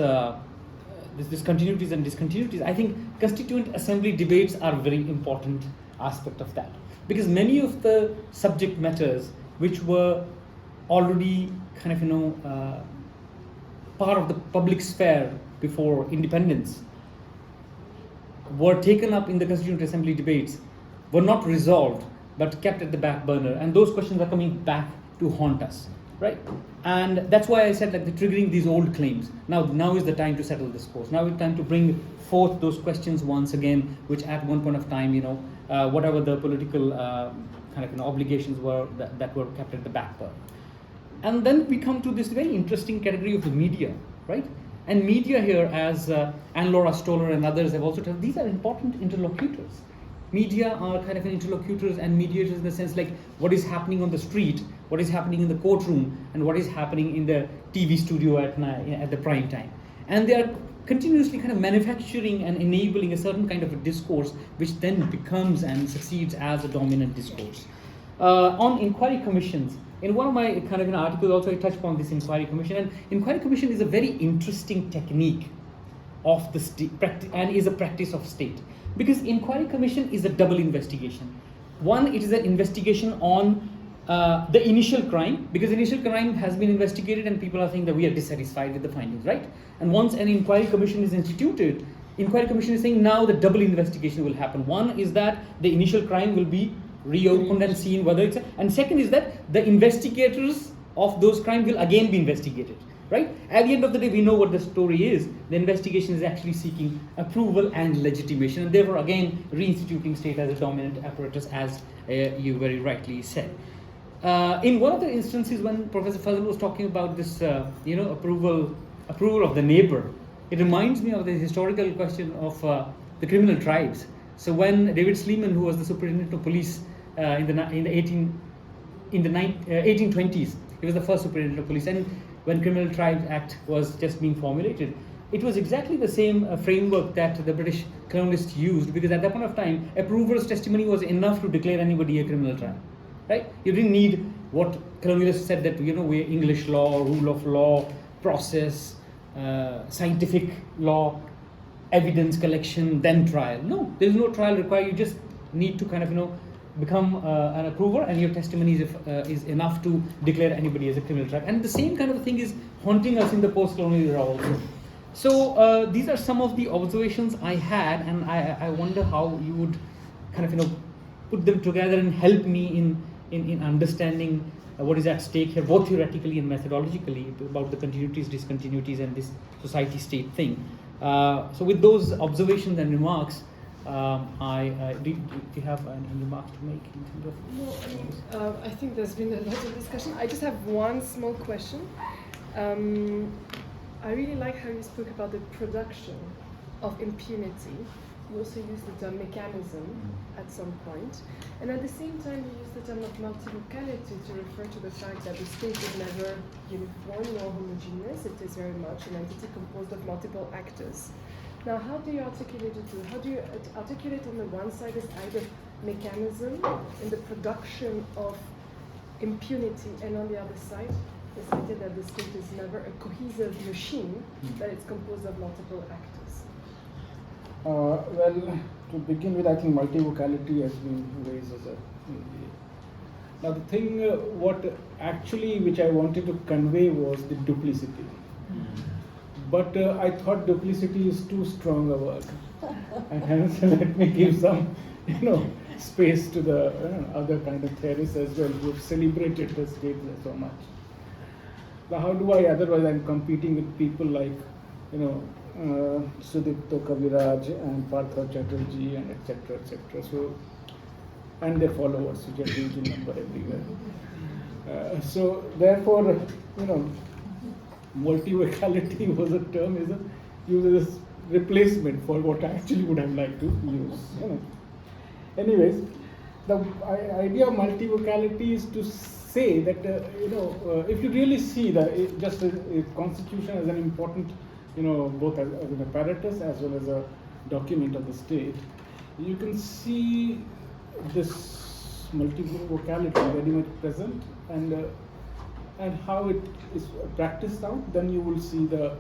continuities and discontinuities, I think constituent assembly debates are a very important aspect of that, because many of the subject matters which were already kind of part of the public sphere before independence were taken up in the constituent assembly debates, were not resolved but kept at the back burner, and those questions are coming back to haunt us, right? And that's why I said that the triggering these old claims. Now is the time to settle this course. Now is the time to bring forth those questions once again, which at one point of time, whatever the political kind of obligations were that were kept at the back burner. And then we come to this very interesting category of the media, right? And media here, as Anne-Laura Stoller and others have also told, these are important interlocutors. Media are kind of interlocutors and mediators in the sense like what is happening on the street, what is happening in the courtroom, and what is happening in the TV studio at the prime time. And they are continuously kind of manufacturing and enabling a certain kind of a discourse which then becomes and succeeds as a dominant discourse. On inquiry commissions, in one of my kind of articles also I touched upon this inquiry commission, and inquiry commission is a very interesting technique of the state and is a practice of state, because inquiry commission is a double investigation. One, it is an investigation on the initial crime, because initial crime has been investigated and people are saying that we are dissatisfied with the findings, right? And once an inquiry commission is instituted, inquiry commission is saying now the double investigation will happen. One is that the initial crime will be reopened and seen whether it's and second is that the investigators of those crimes will again be investigated, right? At the end of the day, we know what the story is. The investigation is actually seeking approval and legitimation, and therefore again reinstituting state as a dominant apparatus, as you very rightly said. In one of the instances when Professor Fazal was talking about this, approval of the neighbor, it reminds me of the historical question of the criminal tribes. So when David Sleeman, who was the superintendent of police in the 1820s, he was the first superintendent of police, and when Criminal Tribes Act was just being formulated, it was exactly the same framework that the British colonialists used, because at that point of time, a prover's testimony was enough to declare anybody a criminal trial, right? You didn't need what colonialists said that, we're English law, rule of law, process, scientific law, evidence collection, then trial. No, there is no trial required. You just need to kind of, become an approver, and your testimony is enough to declare anybody as a criminal trial. And the same kind of thing is haunting us in the post-colonial era also. So these are some of the observations I had, and I wonder how you would kind of put them together and help me in understanding what is at stake here, both theoretically and methodologically, about the continuities, discontinuities, and this society-state thing. So with those observations and remarks, do you have any remarks to make in terms of? No, I think there's been a lot of discussion. I just have one small question. I really like how you spoke about the production of impunity. You also used the term mechanism at some point. And at the same time, you used the term of multivocality to refer to the fact that the state is never uniform nor homogeneous. It is very much an entity composed of multiple actors. Now, how do you articulate it? How do you articulate on the one side this idea of mechanism in the production of impunity, and on the other side, this idea that the state is never a cohesive machine, that it's composed of multiple actors? Well, to begin with, I think multivocality has been raised as a. Now, the thing, which I wanted to convey was the duplicity. But I thought duplicity is too strong a word, and hence let me give some, space to the other kind of theorists as well, who have celebrated the state so much. how do I, otherwise I'm competing with people like, Sudipto Kaviraj and Partha Chatterjee and etc. etc. So, and their followers, which are huge in number everywhere. So therefore, multivocality was a term is used as replacement for what I actually would have liked to use. Anyways, the idea of multivocality is to say that if you really see just a constitution as an important, both as an apparatus as well as a document of the state, you can see this multivocality very much present, and how it is practiced out. Then you will see the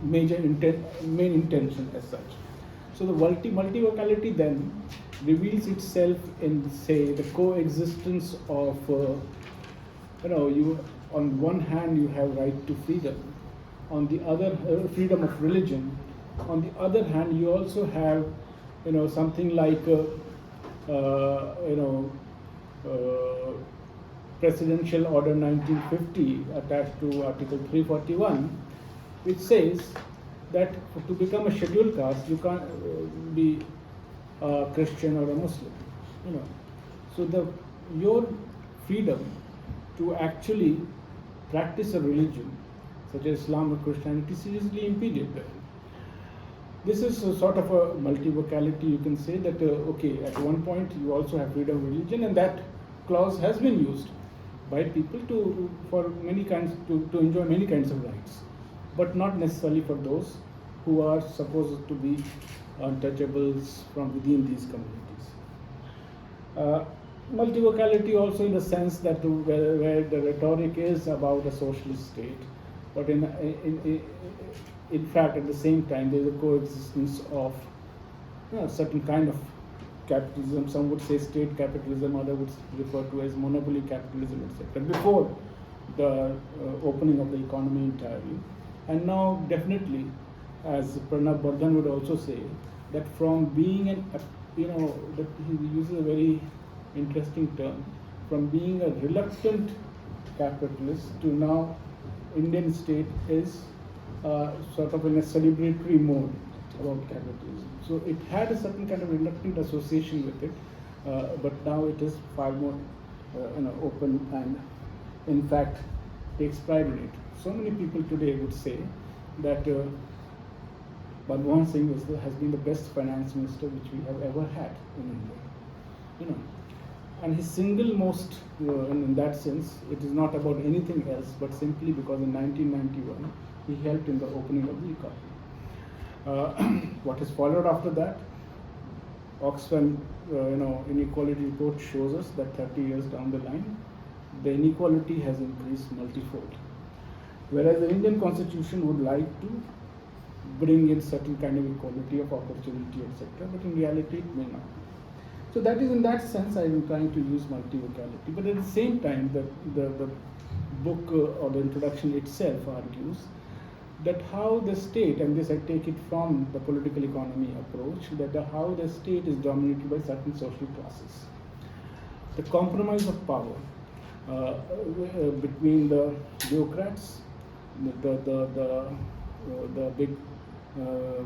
main intention as such. So the multivocality then reveals itself in, say, the coexistence of, you on one hand you have right to freedom, on the other freedom of religion, on the other hand you also have, something like, Presidential Order 1950 attached to Article 341, which says that to become a scheduled caste, you can't be a Christian or a Muslim. So your freedom to actually practice a religion, such as Islam or Christianity, is seriously impeded there. This is a sort of a multivocality. You can say that okay, at one point you also have freedom of religion, and that clause has been used by people to enjoy many kinds of rights, but not necessarily for those who are supposed to be untouchables from within these communities. Multivocality also in the sense that where the rhetoric is about a socialist state, but in fact at the same time there is a coexistence of certain kind of capitalism. Some would say state capitalism, others would refer to as monopoly capitalism, etc. Before the opening of the economy entirely, and now definitely, as Pranab Bardhan would also say, that from being that he uses a very interesting term, from being a reluctant capitalist to now Indian state is sort of in a celebratory mode about capitalism. So it had a certain kind of reluctant association with it, but now it is far more open and in fact takes pride in it. So many people today would say that Manmohan Singh has been the best finance minister which we have ever had in India. And his single most, in that sense, it is not about anything else, but simply because in 1991 he helped in the opening of the economy. What has followed after that? Oxfam, inequality report shows us that 30 years down the line, the inequality has increased multifold. Whereas the Indian Constitution would like to bring in certain kind of equality of opportunity, etc., but in reality it may not be. So that is, in that sense, I am trying to use multivocality. But at the same time, the book or the introduction itself argues that how the state, and this I take it from the political economy approach, that how the state is dominated by certain social classes. The compromise of power between the bureaucrats, the big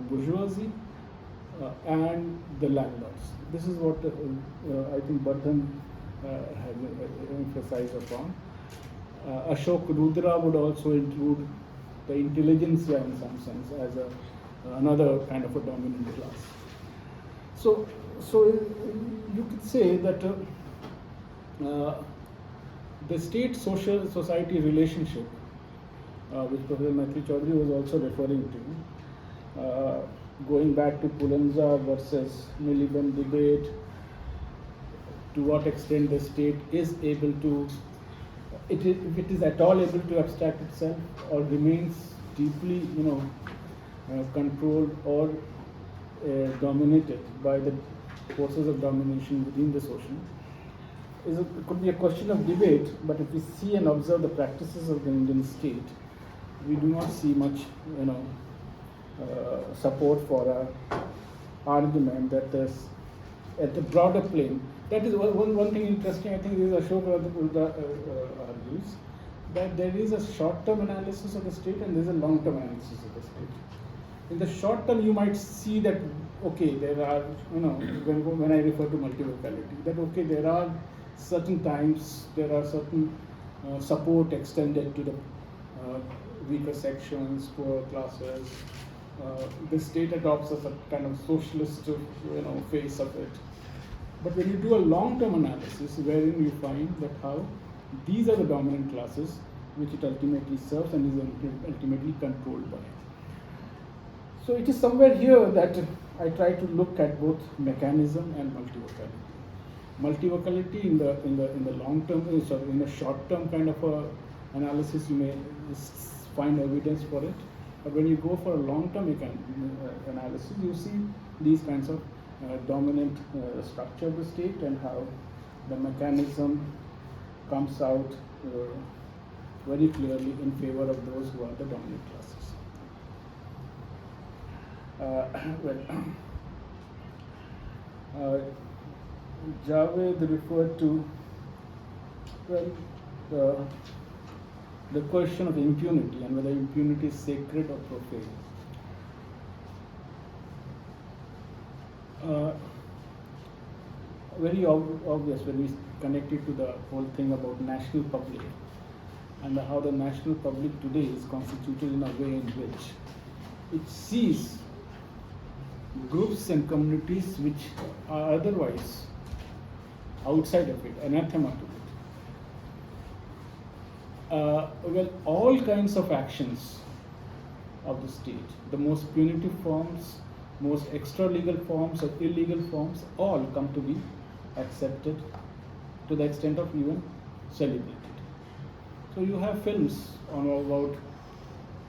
bourgeoisie, and the landlords. This is what I think Bardhan has emphasized upon. Ashok Rudra would also include the intelligentsia in some sense as another kind of a dominant class. So you could say that the state-society relationship, which Professor Maitrayee Chaudhari was also referring to, going back to Pulanza versus Miliband debate, to what extent the state is able to, if it is at all able to abstract itself, or remains deeply, controlled or dominated by the forces of domination within the social. It could be a question of debate, but if we see and observe the practices of the Indian state, we do not see much, support for an argument that there's at the broader plane. That is one thing interesting. I think this Ashok argues that there is a short-term analysis of the state and there is a long-term analysis of the state. In the short term, you might see that, okay, there are, when I refer to multivocality, that okay, there are certain times, there are certain support extended to the weaker sections, poor classes. The state adopts a kind of socialist, face of it. But when you do a long-term analysis, wherein you find that how these are the dominant classes which it ultimately serves and is ultimately controlled by. So it is somewhere here that I try to look at both mechanism and multivocality. Multivocality in the long term, in the short term kind of a analysis, you may find evidence for it. But when you go for a long term analysis, you see these kinds of dominant structure of the state and how the mechanism comes out very clearly in favor of those who are the dominant classes. Javed referred to the question of impunity and whether impunity is sacred or profane. Very obvious when we connect it to the whole thing about national public and how the national public today is constituted in a way in which it sees groups and communities which are otherwise outside of it, anathema to it. All kinds of actions of the state, the most punitive forms, most extra-legal forms or illegal forms, all come to be accepted to the extent of even celebrated. So you have films about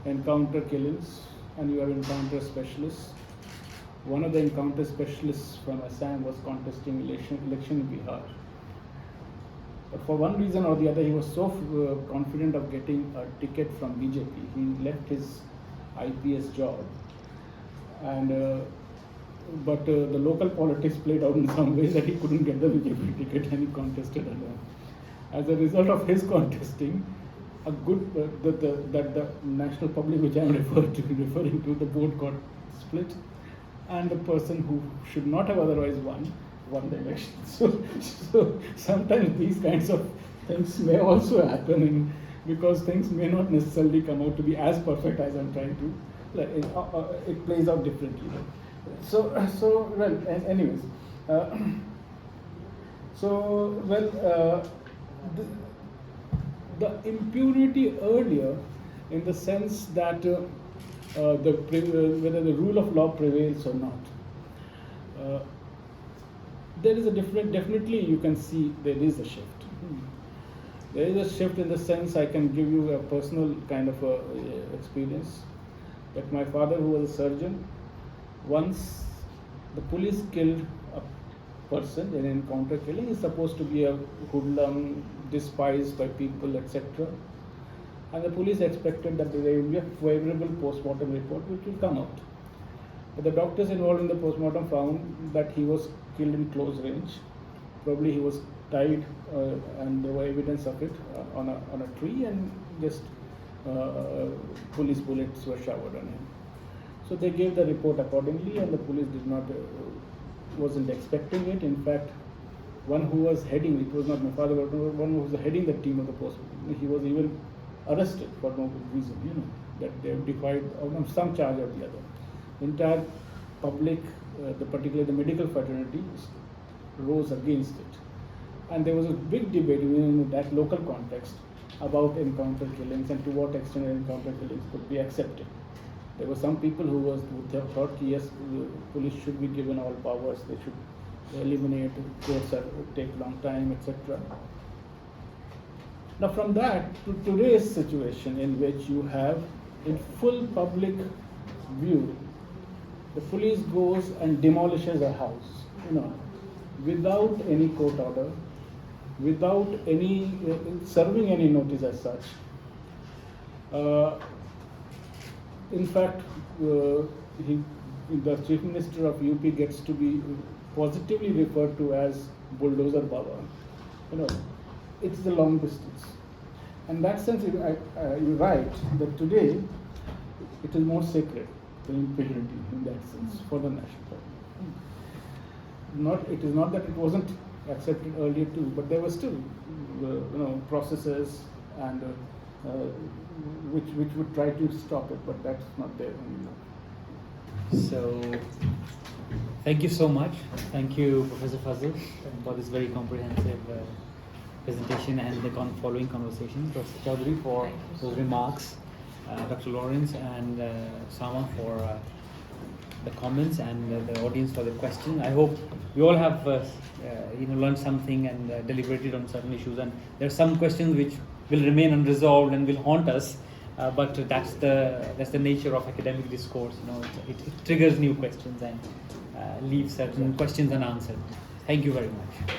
encounter killings and you have encounter specialists. One of the encounter specialists from Assam was contesting election in Bihar. But for one reason or the other, he was so confident of getting a ticket from BJP. He left his IPS job. And but the local politics played out in some ways that he couldn't get the BJP ticket and he contested alone. As a result of his contesting, the national public, which I am referring to, the board got split, and the person who should not have otherwise won the election. So sometimes these kinds of things may also happen, because things may not necessarily come out to be as perfect as I'm trying to. It plays out differently. Anyways. The impunity earlier, in the sense that whether the rule of law prevails or not, there is a definitely you can see there is a shift. There is a shift in the sense, I can give you a personal kind of experience, that my father, who was a surgeon, once the police killed a person in an encounter killing, is supposed to be a hoodlum, despised by people, etc. And the police expected that there will be a favorable post-mortem report which will come out. But the doctors involved in the post-mortem found that he was killed in close range. Probably he was tied and there were evidence of it on a tree, and just police bullets were showered on him. So they gave the report accordingly, and the police wasn't expecting it. In fact, one who was heading, it was not my father, but one who was heading the team of the post, he was even arrested for no good reason, that they have defied some charge or the other. The entire public, particularly the medical fraternity, rose against it. And there was a big debate in that local context about encounter killings and to what extent encounter killings could be accepted. There were some people who thought, yes, police should be given all powers, they should eliminate, courts take long time, etc. Now from that to today's situation, in which you have in full public view, the police goes and demolishes a house, without any court order, without any serving any notice as such. In fact, the Chief Minister of UP gets to be positively referred to as Bulldozer Baba. It's the long distance. In that sense, you're right that today it is more sacred, the impurity in that sense for the national party. It is not that it wasn't accepted earlier too, but there were still processes and which would try to stop it, but that's not there anymore. So, thank you so much. Thank you, Professor Fazal, for this very comprehensive presentation and the following conversation. Professor Chaudhari for those remarks, Dr. Lawrence and Sama for the comments, and the audience for the question. I hope we all have learned something and deliberated on certain issues. And there are some questions which will remain unresolved and will haunt us. But that's the nature of academic discourse. It triggers new questions and leaves certain questions unanswered. Thank you very much.